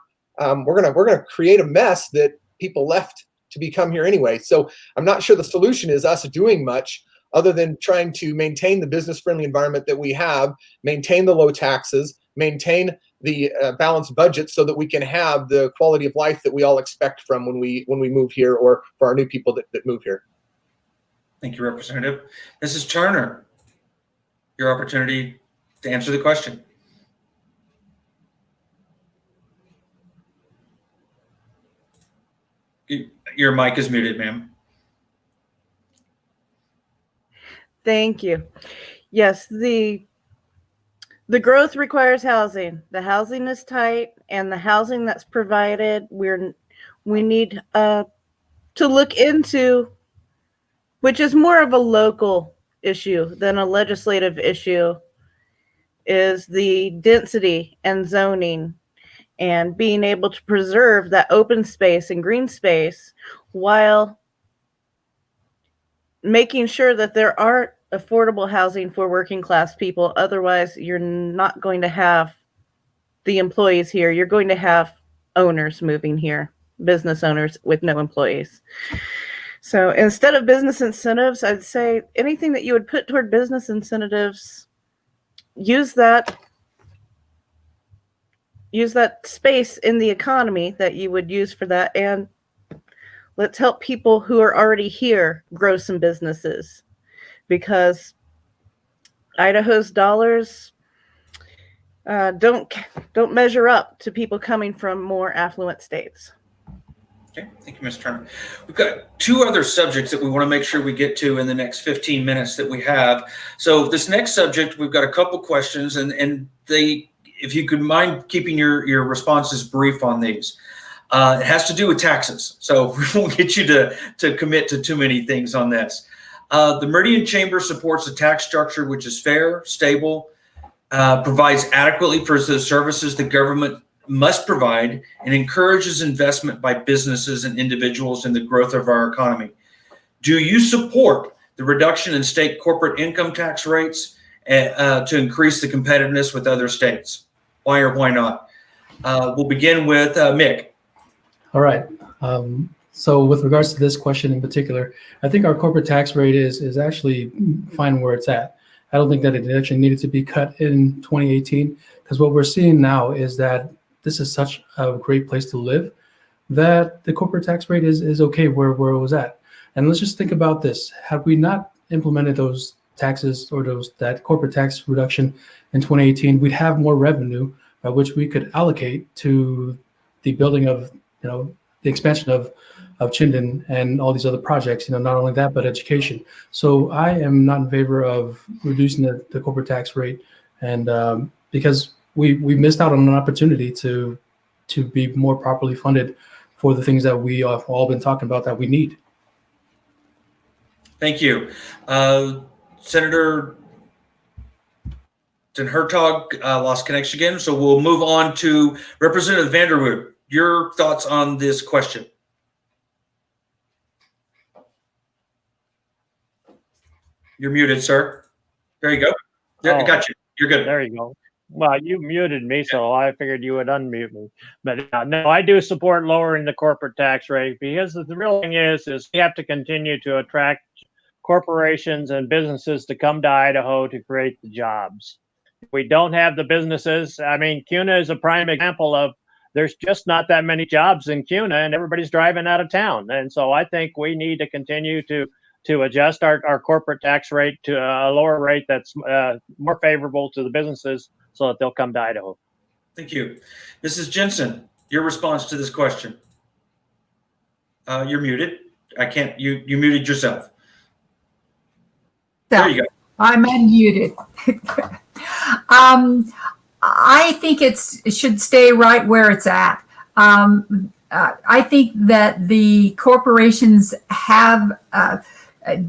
create a mess that people left to become here anyway. So I'm not sure the solution is us doing much other than trying to maintain the business-friendly environment that we have, maintain the low taxes, maintain the balanced budget so that we can have the quality of life that we all expect from when we move here, or for our new people that move here. Thank you, Representative. Mrs. Turner, your opportunity to answer the question. Your mic is muted, ma'am. Thank you. Yes, the growth requires housing. The housing is tight, and the housing that's provided, we need to look into, which is more of a local issue than a legislative issue, is the density and zoning and being able to preserve that open space and green space while making sure that there are affordable housing for working class people. Otherwise, you're not going to have the employees here. You're going to have owners moving here, business owners with no employees. So instead of business incentives, I'd say anything that you would put toward business incentives, use that space in the economy that you would use for that, and let's help people who are already here grow some businesses, because Idaho's dollars don't measure up to people coming from more affluent states. Okay, thank you, Ms. Turner. We've got two other subjects that we want to make sure we get to in the next 15 minutes that we have. So this next subject, we've got a couple questions, and they, if you could mind keeping your responses brief on these. It has to do with taxes, so we won't get you to commit to too many things on this. The Meridian Chamber supports a tax structure which is fair, stable, provides adequately for the services the government must provide, and encourages investment by businesses and individuals in the growth of our economy. Do you support the reduction in state corporate income tax rates to increase the competitiveness with other states? Why or why not? We'll begin with Mick. All right. So with regards to this question in particular, I think our corporate tax rate is actually fine where it's at. I don't think that it actually needed to be cut in 2018, because what we're seeing now is that this is such a great place to live that the corporate tax rate is okay where it was at. And let's just think about this. Had we not implemented those taxes or that corporate tax reduction in 2018, we'd have more revenue by which we could allocate to the building of, the expansion of Chinden and all these other projects, not only that, but education. So I am not in favor of reducing the corporate tax rate, and because we missed out on an opportunity to be more properly funded for the things that we have all been talking about that we need. Thank you. Senator Den Hertog lost connection again, so we'll move on to Representative Vanderwood. Your thoughts on this question? You're muted, sir. There you go. There, I got you. You're good. There you go. Well, you muted me, so I figured you would unmute me. But no, I do support lowering the corporate tax rate, because the real thing is we have to continue to attract corporations and businesses to come to Idaho to create the jobs. If we don't have the businesses, I mean, CUNA is a prime example of there's just not that many jobs in CUNA, and everybody's driving out of town. And so I think we need to continue to adjust our corporate tax rate to a lower rate that's more favorable to the businesses, so that they'll come to Idaho. Thank you. Mrs. Jensen, your response to this question. You're muted. I can't, you muted yourself. There you go. I'm unmuted. I think it should stay right where it's at. I think that the corporations have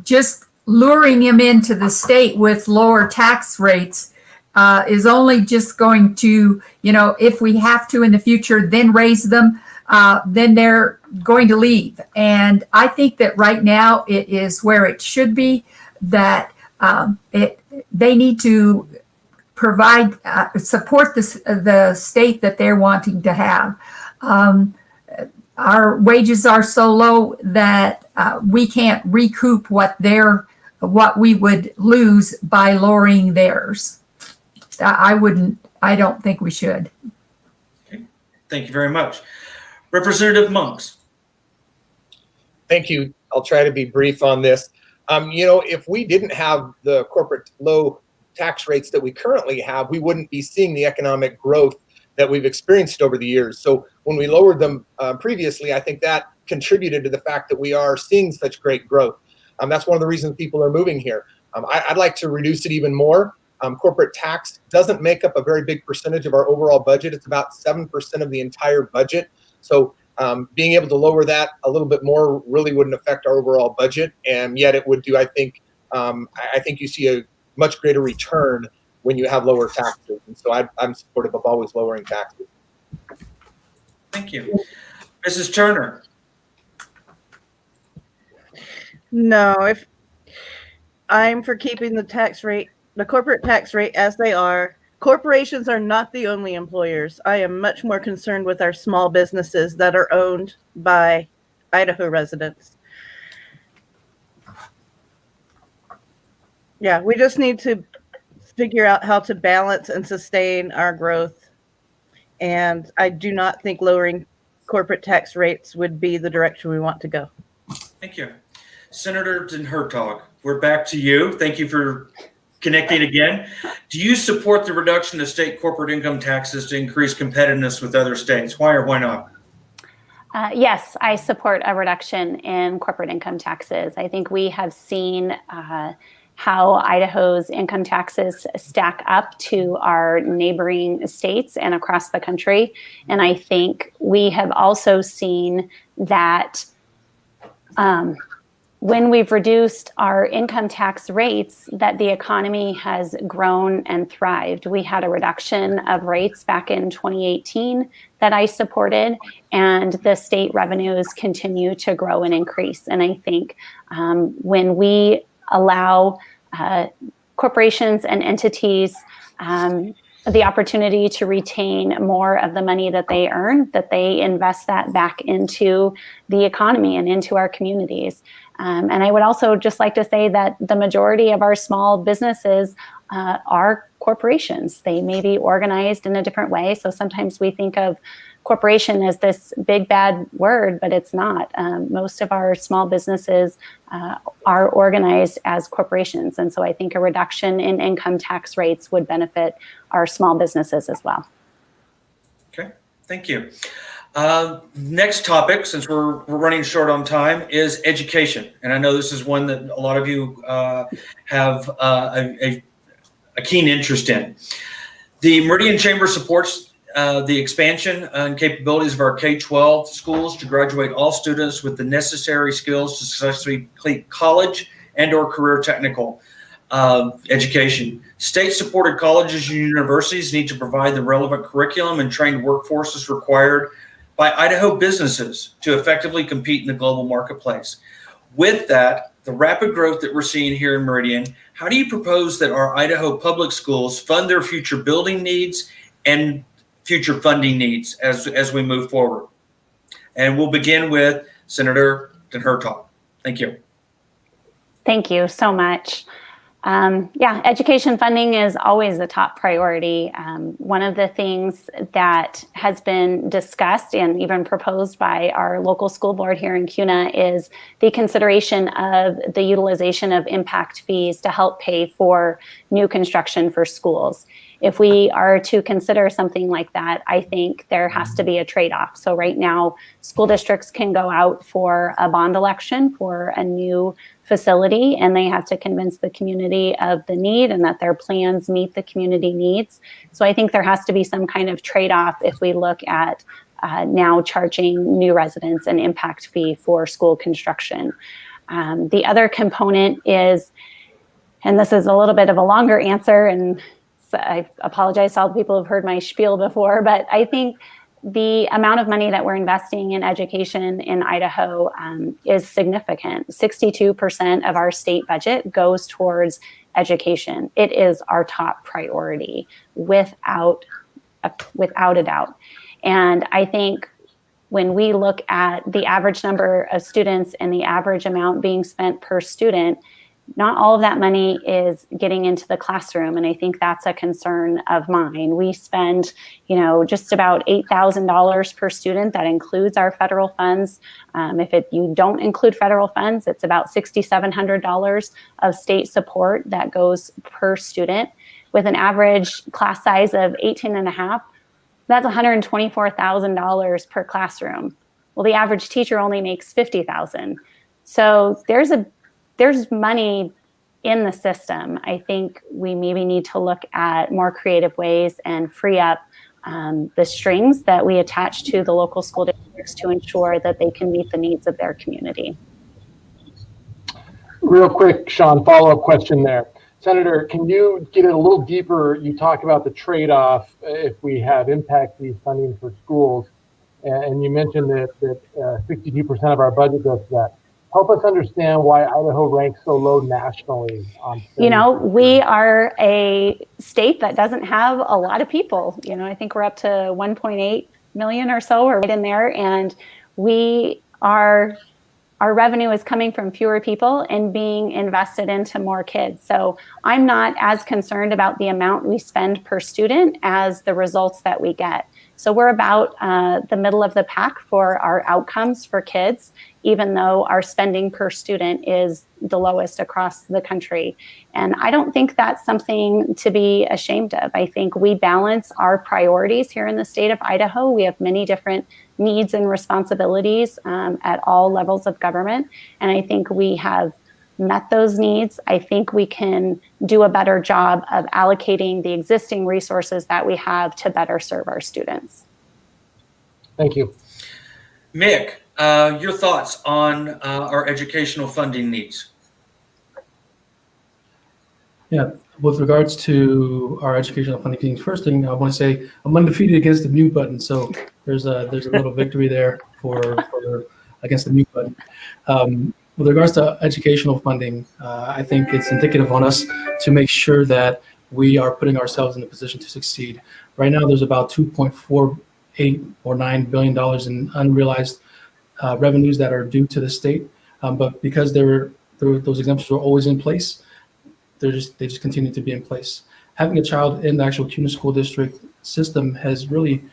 just luring them into the state with lower tax rates is only just going to, if we have to in the future, then raise them, then they're going to leave. And I think that right now it is where it should be, that they need to provide support the state that they're wanting to have. Our wages are so low that we can't recoup what we would lose by lowering theirs. I don't think we should. Okay. Thank you very much. Representative Monks. Thank you. I'll try to be brief on this. If we didn't have the corporate low tax rates that we currently have, we wouldn't be seeing the economic growth that we've experienced over the years. So when we lowered them previously, I think that contributed to the fact that we are seeing such great growth. That's one of the reasons people are moving here. I'd like to reduce it even more. Corporate tax doesn't make up a very big percentage of our overall budget. It's about 7% of the entire budget. So being able to lower that a little bit more really wouldn't affect our overall budget, and yet it would do. I think you see a much greater return when you have lower taxes, and so I'm supportive of always lowering taxes. Thank you. Mrs. Turner. No, if I'm for keeping the corporate tax rate as they are, Corporations are not the only employers. I am much more concerned with our small businesses that are owned by Idaho residents. Yeah, we just need to figure out how to balance and sustain our growth. And I do not think lowering corporate tax rates would be the direction we want to go. Thank you. Senator Den Hertog, we're back to you. Thank you for connecting again. Do you support the reduction of state corporate income taxes to increase competitiveness with other states? Why or why not? Yes, I support a reduction in corporate income taxes. I think we have seen how Idaho's income taxes stack up to our neighboring states and across the country. And I think we have also seen that when we've reduced our income tax rates, that the economy has grown and thrived. We had a reduction of rates back in 2018 that I supported, and the state revenues continue to grow and increase. And I think when we allow corporations and entities the opportunity to retain more of the money that they earn, that they invest that back into the economy and into our communities. And I would also just like to say that the majority of our small businesses are corporations. They may be organized in a different way. So sometimes we think of corporation as this big bad word, but it's not. Most of our small businesses are organized as corporations. And so I think a reduction in income tax rates would benefit our small businesses as well. Okay, thank you. Next topic, since we're running short on time, is education. And I know this is one that a lot of you have a keen interest in. The Meridian Chamber supports the expansion and capabilities of our K-12 schools to graduate all students with the necessary skills to successfully complete college and or career technical education. State-supported colleges and universities need to provide the relevant curriculum and trained workforces required by Idaho businesses to effectively compete in the global marketplace. With that, the rapid growth that we're seeing here in Meridian, how do you propose that our Idaho public schools fund their future building needs and future funding needs as we move forward? And we'll begin with Senator Den Hertog. Thank you. Thank you so much. Education funding is always the top priority. One of the things that has been discussed and even proposed by our local school board here in CUNA is the consideration of the utilization of impact fees to help pay for new construction for schools. If we are to consider something like that, I think there has to be a trade-off. So right now, school districts can go out for a bond election for a new facility, and they have to convince the community of the need and that their plans meet the community needs. So I think there has to be some kind of trade-off if we look at now charging new residents an impact fee for school construction. The other component is, and this is a little bit of a longer answer, and so I apologize to all the people who've heard my spiel before, but I think the amount of money that we're investing in education in Idaho is significant. 62% of our state budget goes towards education. It is our top priority without a doubt. And I think when we look at the average number of students and the average amount being spent per student, not all of that money is getting into the classroom. And I think that's a concern of mine. We spend, just about $8,000 per student. That includes our federal funds. If you don't include federal funds, it's about $6,700 of state support that goes per student. With an average class size of 18 and a half, that's $124,000 per classroom. Well, the average teacher only makes $50,000. So there's money in the system. I think we maybe need to look at more creative ways and free up the strings that we attach to the local school districts to ensure that they can meet the needs of their community. Real quick, Sean, follow-up question there. Senator, can you get it a little deeper? You talk about the trade-off if we have impact fees funding for schools, and you mentioned that 62% of our budget goes to that. help us understand why Idaho ranks so low nationally on You know, studies. we are a state that doesn't have a lot of people. You know, I think we're up to 1.8 million or so, or right in there. And our revenue is coming from fewer people and being invested into more kids. So I'm not as concerned about the amount we spend per student as the results that we get. So we're about the middle of the pack for our outcomes for kids, even though our spending per student is the lowest across the country. And I don't think that's something to be ashamed of. I think we balance our priorities here in the state of Idaho. We have many different needs and responsibilities at all levels of government. And I think we have met those needs. I think we can do a better job of allocating the existing resources that we have to better serve our students. Thank you. Mick, your thoughts on our educational funding needs? Yeah, with regards to our educational funding needs, first thing I want to say, I'm undefeated against the mute button, so there's a little victory there for against the mute button. With regards to educational funding, I think it's indicative on us to make sure that we are putting ourselves in a position to succeed. Right now, there's about $2.48 or $9 billion in unrealized revenues that are due to the state, but because those exemptions were always in place, they just continue to be in place. Having a child in the actual CUNA school district system has really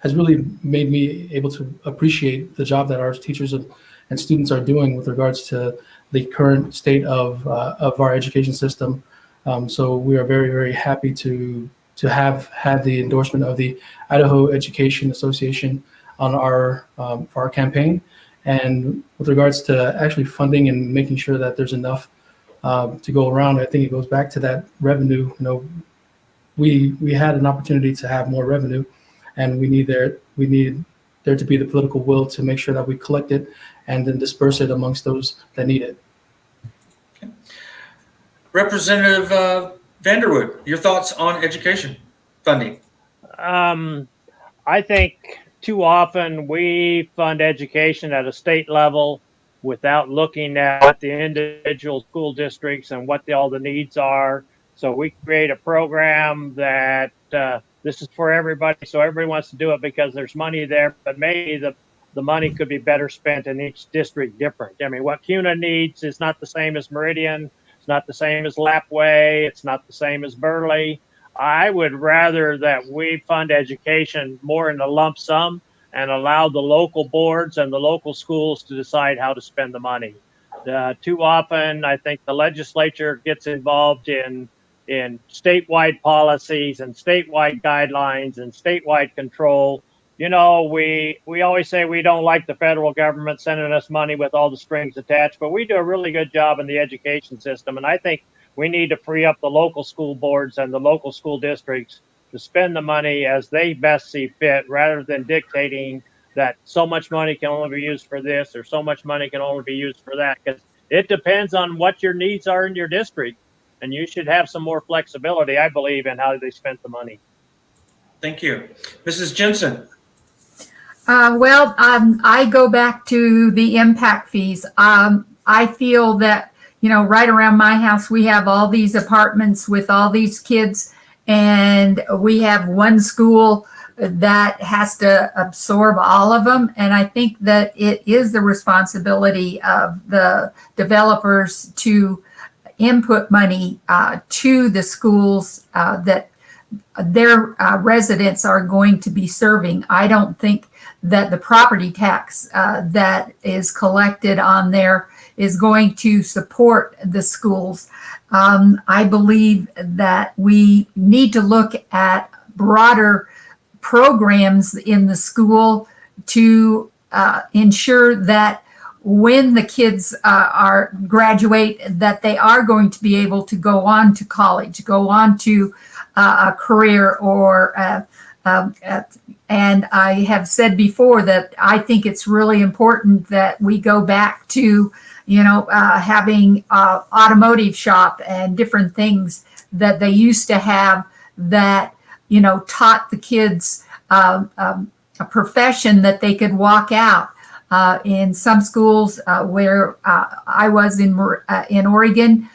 has really made me able to appreciate the job that our teachers and students are doing with regards to the current state of our education system. So we are very, very happy to have had the endorsement of the Idaho Education Association on for our campaign. And with regards to actually funding and making sure that there's enough to go around, I think it goes back to that revenue. You know, we had an opportunity to have more revenue, and we need there to be the political will to make sure that we collect it and then disperse it amongst those that need it. Okay. Representative Vanderwood, your thoughts on education funding? I think too often we fund education at a state level without looking at the individual school districts and what all the needs are. So we create a program that this is for everybody. So everybody wants to do it because there's money there, but maybe the money could be better spent in each district different. I mean, what CUNA needs is not the same as Meridian. It's not the same as Lapway. It's not the same as Burley. I would rather that we fund education more in a lump sum and allow the local boards and the local schools to decide how to spend the money. Too often, I think the legislature gets involved in statewide policies and statewide guidelines and statewide control. You know, we always say we don't like the federal government sending us money with all the strings attached, but we do a really good job in the education system. And I think we need to free up the local school boards and the local school districts to spend the money as they best see fit, rather than dictating that so much money can only be used for this or so much money can only be used for that, because it depends on what your needs are in your district. And you should have some more flexibility, I believe, in how they spent the money. Thank you. Mrs. Jensen. I go back to the impact fees. I feel that, you know, right around my house, we have all these apartments with all these kids, and we have one school that has to absorb all of them. And I think that it is the responsibility of the developers to input money to the schools that their residents are going to be serving. I don't think that the property tax that is collected on there is going to support the schools. I believe that we need to look at broader programs in the school to ensure that when the kids are graduate, that they are going to be able to go on to college, go on to a career, or and I have said before that I think it's really important that we go back to, you know, having automotive shop and different things that they used to have that, you know, taught the kids a profession that they could walk out. In some schools where I was in Oregon,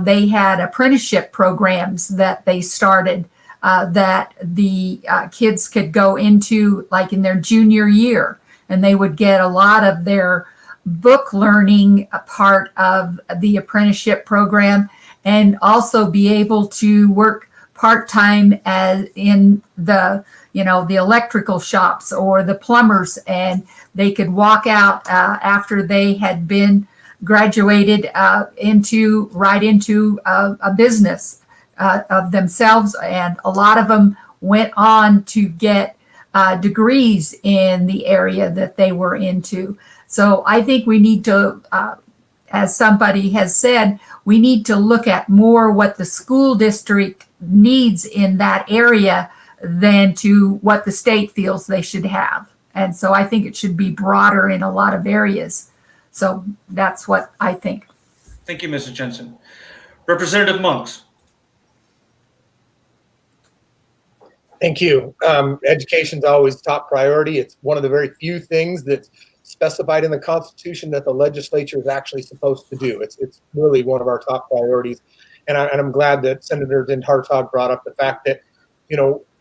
they had apprenticeship programs that they started that the kids could go into like in their junior year, and they would get a lot of their book learning part of the apprenticeship program, and also be able to work part-time as in the the electrical shops or the plumbers, and they could walk out after they had been graduated into a business of themselves, and a lot of them went on to get degrees in the area that they were into. So I think we need to, as somebody has said, we need to look at more what the school district needs in that area than to what the state feels they should have. And so I think it should be broader in a lot of areas. So that's what I think. Thank you, Mrs. Jensen. Representative Monks. Thank you. Education is always top priority. It's one of the very few things that's specified in the Constitution that the legislature is actually supposed to do. It's really one of our top priorities. And I'm glad that Senator Din Hartog brought up the fact that,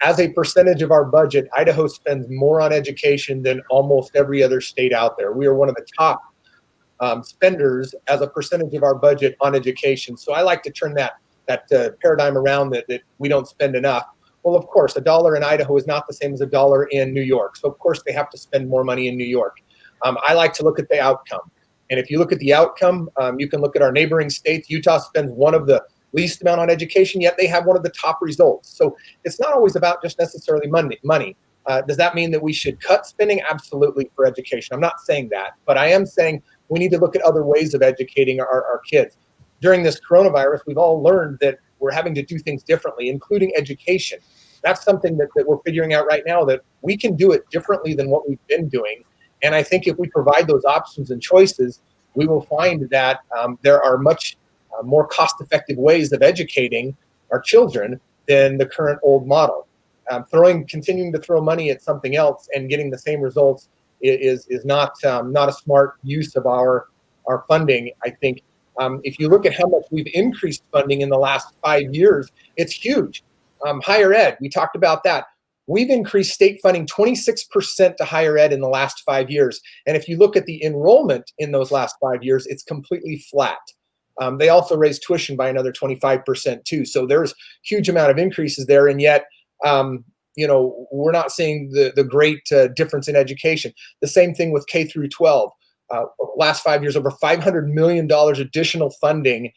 as a percentage of our budget, Idaho spends more on education than almost every other state out there. We are one of the top spenders as a percentage of our budget on education. So I like to turn that paradigm around that we don't spend enough. Well, of course, $1 in Idaho is not the same as $1 in New York. So of course they have to spend more money in New York. I like to look at the outcome. And if you look at the outcome, you can look at our neighboring states. Utah spends one of the least amount on education, yet they have one of the top results. So it's not always about just necessarily money. Does that mean that we should cut spending? Absolutely, for education. I'm not saying that, but I am saying we need to look at other ways of educating our kids. During this coronavirus, we've all learned that we're having to do things differently, including education. That's something that we're figuring out right now, that we can do it differently than what we've been doing. And I think if we provide those options and choices, we will find that there are much more cost-effective ways of educating our children than the current old model. Continuing to throw money at something else and getting the same results is not a smart use of our funding. I think if you look at how much we've increased funding in the last 5 years, it's huge. Higher ed, we talked about that. We've increased state funding 26% to higher ed in the last 5 years. And if you look at the enrollment in those last 5 years, it's completely flat. They also raised tuition by another 25% too. So there's huge amount of increases there. And yet, we're not seeing the great difference in education. The same thing with K through 12. Last 5 years, over $500 million additional funding,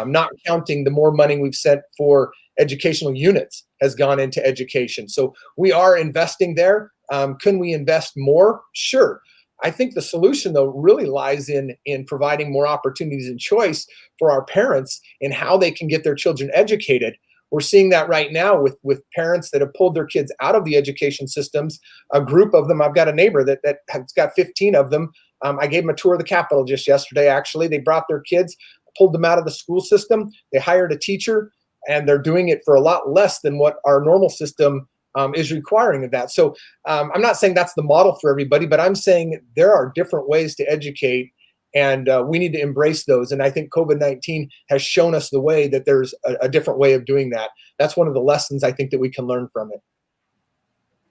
not counting the more money we've sent for educational units has gone into education. So we are investing there. Can we invest more? Sure. I think the solution, though, really lies in providing more opportunities and choice for our parents in how they can get their children educated. We're seeing that right now with parents that have pulled their kids out of the education systems. A group of them, I've got a neighbor that has got 15 of them. I gave them a tour of the Capitol just yesterday, actually. They brought their kids, pulled them out of the school system. They hired a teacher, and they're doing it for a lot less than what our normal system is requiring of that. So I'm not saying that's the model for everybody, but I'm saying there are different ways to educate, and we need to embrace those. And I think COVID-19 has shown us the way that there's a different way of doing that. That's one of the lessons I think that we can learn from it.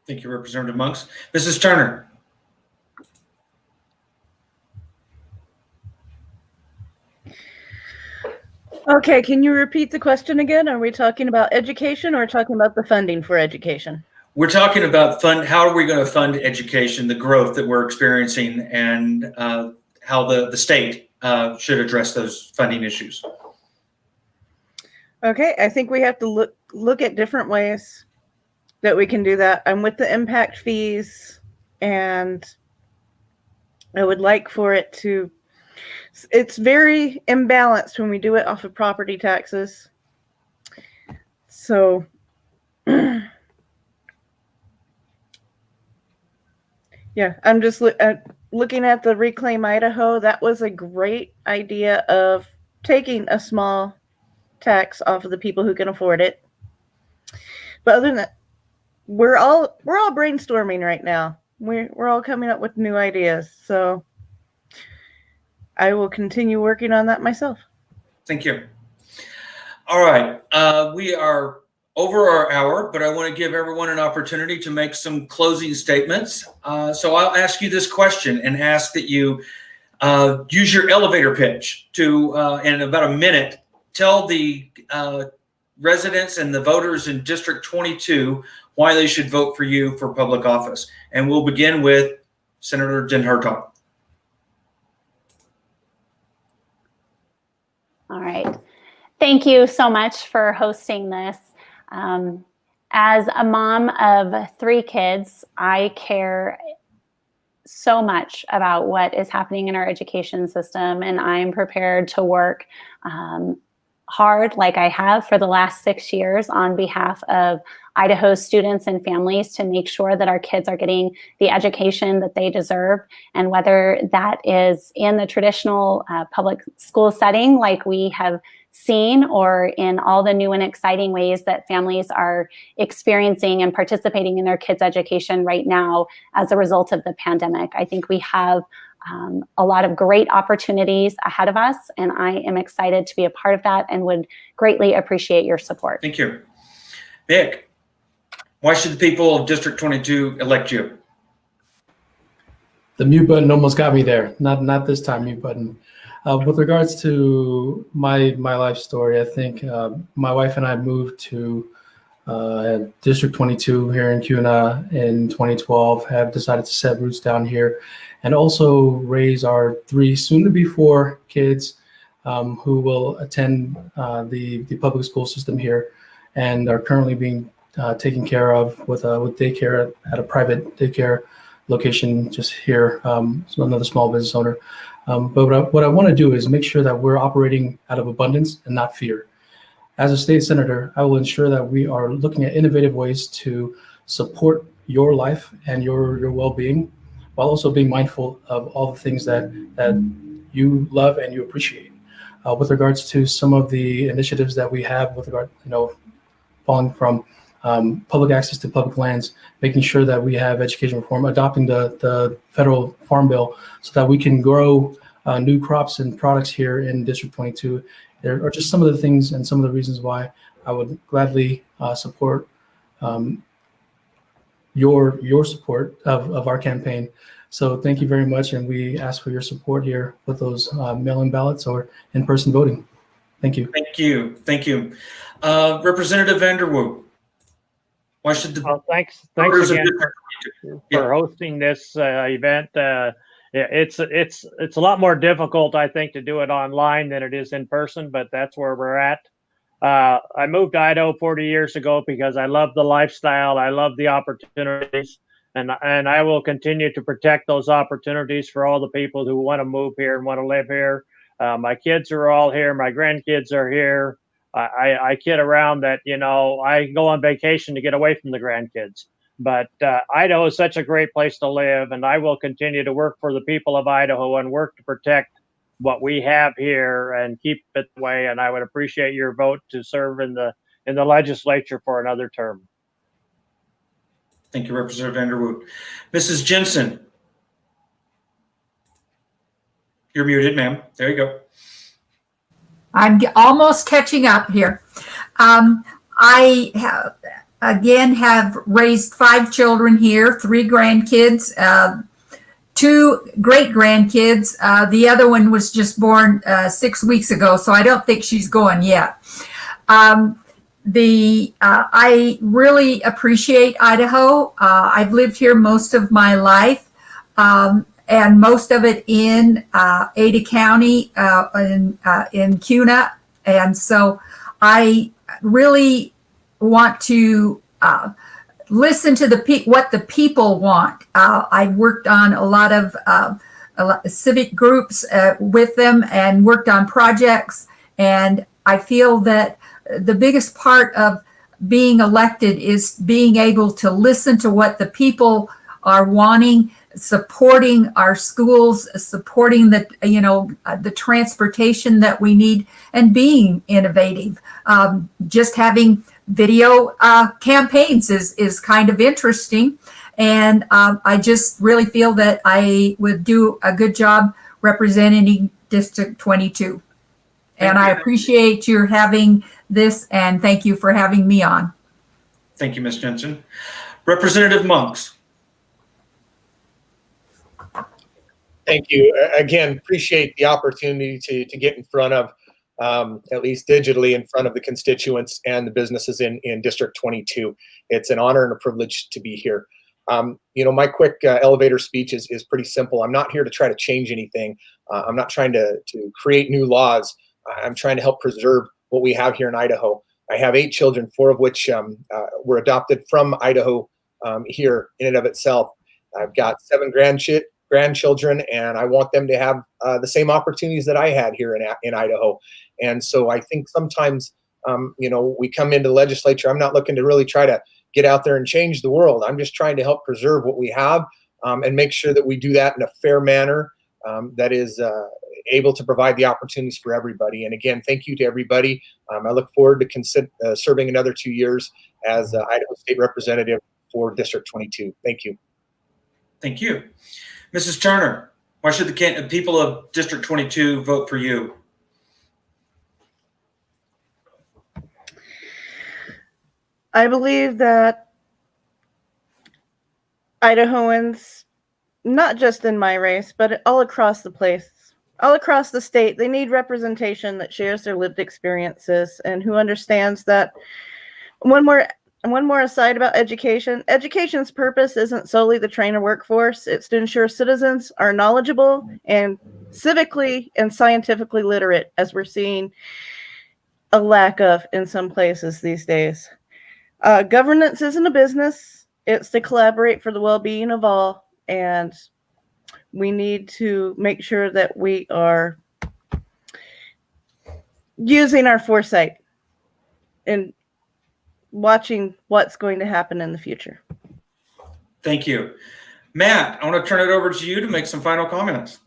Thank you, Representative Monks. Mrs. Turner. Okay, can you repeat the question again? Are we talking about education or talking about the funding for education? We're talking about how are we going to fund education, the growth that we're experiencing, and how the state should address those funding issues. Okay, I think we have to look at different ways that we can do that. I'm with the impact fees, and I would like for it to, it's very imbalanced when we do it off of property taxes. So yeah, I'm just looking at the Reclaim Idaho. That was a great idea of taking a small tax off of the people who can afford it. But other than that, we're all brainstorming right now. we're all coming up with new ideas. So I will continue working on that myself. Thank you. All right. We are over our hour, but I want to give everyone an opportunity to make some closing statements. So I'll ask you this question and ask that you use your elevator pitch to, in about a minute, tell the residents and the voters in District 22 why they should vote for you for public office. And we'll begin with Senator Jen Hertog. All right. Thank you so much for hosting this. As a mom of 3 kids, I care so much about what is happening in our education system, and I'm prepared to work hard like I have for the last 6 years on behalf of Idaho students and families to make sure that our kids are getting the education that they deserve. And whether that is in the traditional public school setting like we have seen, or in all the new and exciting ways that families are experiencing and participating in their kids' education right now as a result of the pandemic. I think we have a lot of great opportunities ahead of us, and I am excited to be a part of that and would greatly appreciate your support. Thank you. Vic, why should the people of District 22 elect you? The mute button almost got me there. Not this time, mute button. With regards to my life story, I think my wife and I moved to District 22 here in Kuna in 2012, have decided to set roots down here, and also raise our 3 soon-to-be 4 kids who will attend the public school system here, and are currently being taken care of with daycare at a private daycare location just here, so another small business owner. But what I want to do is make sure that we're operating out of abundance and not fear. As a state senator, I will ensure that we are looking at innovative ways to support your life and your well-being, while also being mindful of all the things that you love and you appreciate. With regards to some of the initiatives that we have with regard, falling from public access to public lands, making sure that we have education reform, adopting the federal farm bill so that we can grow new crops and products here in District 22. There are just some of the things and some of the reasons why I would gladly support your support of our campaign. So thank you very much, and we ask for your support here with those mail-in ballots or in-person voting. Thank you. Thank you. Thank you. Representative Vanderwood. Why should the thanks voters of again for hosting this event. It's a lot more difficult, I think, to do it online than it is in person, but that's where we're at. I moved to Idaho 40 years ago because I love the lifestyle, I love the opportunities, and I will continue to protect those opportunities for all the people who want to move here and want to live here. My kids are all here, my grandkids are here. I kid around that, I go on vacation to get away from the grandkids. But Idaho is such a great place to live, and I will continue to work for the people of Idaho and work to protect what we have here and keep it that way. And I would appreciate your vote to serve in the legislature for another term. Thank you, Representative Vanderwood. Mrs. Jensen. You're muted, ma'am. There you go. I'm almost catching up here. I have raised 5 children here, 3 grandkids, 2 great grandkids. The other one was just born 6 weeks ago, so I don't think she's going yet. I really appreciate Idaho. I've lived here most of my life. And most of it in Ada County, in Kuna. And so I really want to listen to what the people want. I've worked on a lot of civic groups with them and worked on projects. And I feel that the biggest part of being elected is being able to listen to what the people are wanting, supporting our schools, supporting the transportation that we need, and being innovative. Just having video campaigns is kind of interesting. And I just really feel that I would do a good job representing District 22. And I appreciate your having this, and thank you for having me on. Thank you, Ms. Jensen. Representative Monks. Thank you. Again, appreciate the opportunity to get in front of, at least digitally, in front of the constituents and the businesses in District 22. It's an honor and a privilege to be here. My quick elevator speech is pretty simple. I'm not here to try to change anything. I'm not trying to create new laws. I'm trying to help preserve what we have here in Idaho. I have 8 children, 4 of which were adopted from Idaho here in and of itself. I've got 7 grandchildren, and I want them to have the same opportunities that I had here in Idaho. And so I think sometimes, we come into the legislature. I'm not looking to really try to get out there and change the world. I'm just trying to help preserve what we have and make sure that we do that in a fair manner that is able to provide the opportunities for everybody. And again, thank you to everybody. I look forward to serving another 2 years as Idaho State Representative for District 22. Thank you. Thank you. Mrs. Turner, why should the people of District 22 vote for you? I believe that Idahoans, not just in my race, but all across the place, all across the state, they need representation that shares their lived experiences and who understands that. One more aside about education. Education's purpose isn't solely to train a workforce. It's to ensure citizens are knowledgeable and civically and scientifically literate, as we're seeing a lack of in some places these days. Governance isn't a business. It's to collaborate for the well-being of all. And we need to make sure that we are using our foresight and watching what's going to happen in the future. Thank you. Matt, I want to turn it over to you to make some final comments.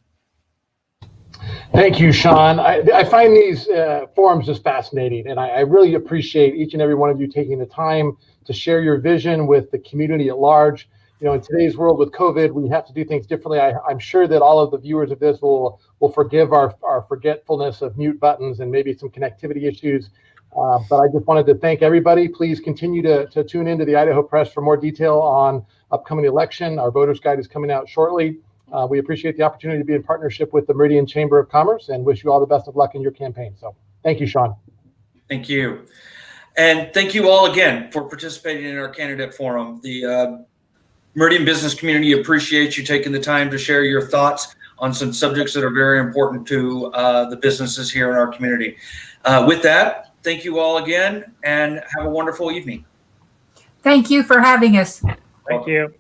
Thank you, Sean. I find these forums just fascinating, and I really appreciate each and every one of you taking the time to share your vision with the community at large. In today's world with COVID, we have to do things differently. I'm sure that all of the viewers of this will forgive our forgetfulness of mute buttons and maybe some connectivity issues. But I just wanted to thank everybody. Please continue to tune into the Idaho Press for more detail on upcoming election. Our voters guide is coming out shortly. We appreciate the opportunity to be in partnership with the Meridian Chamber of Commerce and wish you all the best of luck in your campaign. So thank you, Sean. Thank you. And thank you all again for participating in our candidate forum. The Meridian business community appreciates you taking the time to share your thoughts on some subjects that are very important to the businesses here in our community. With that, thank you all again and have a wonderful evening. Thank you for having us. Thank you.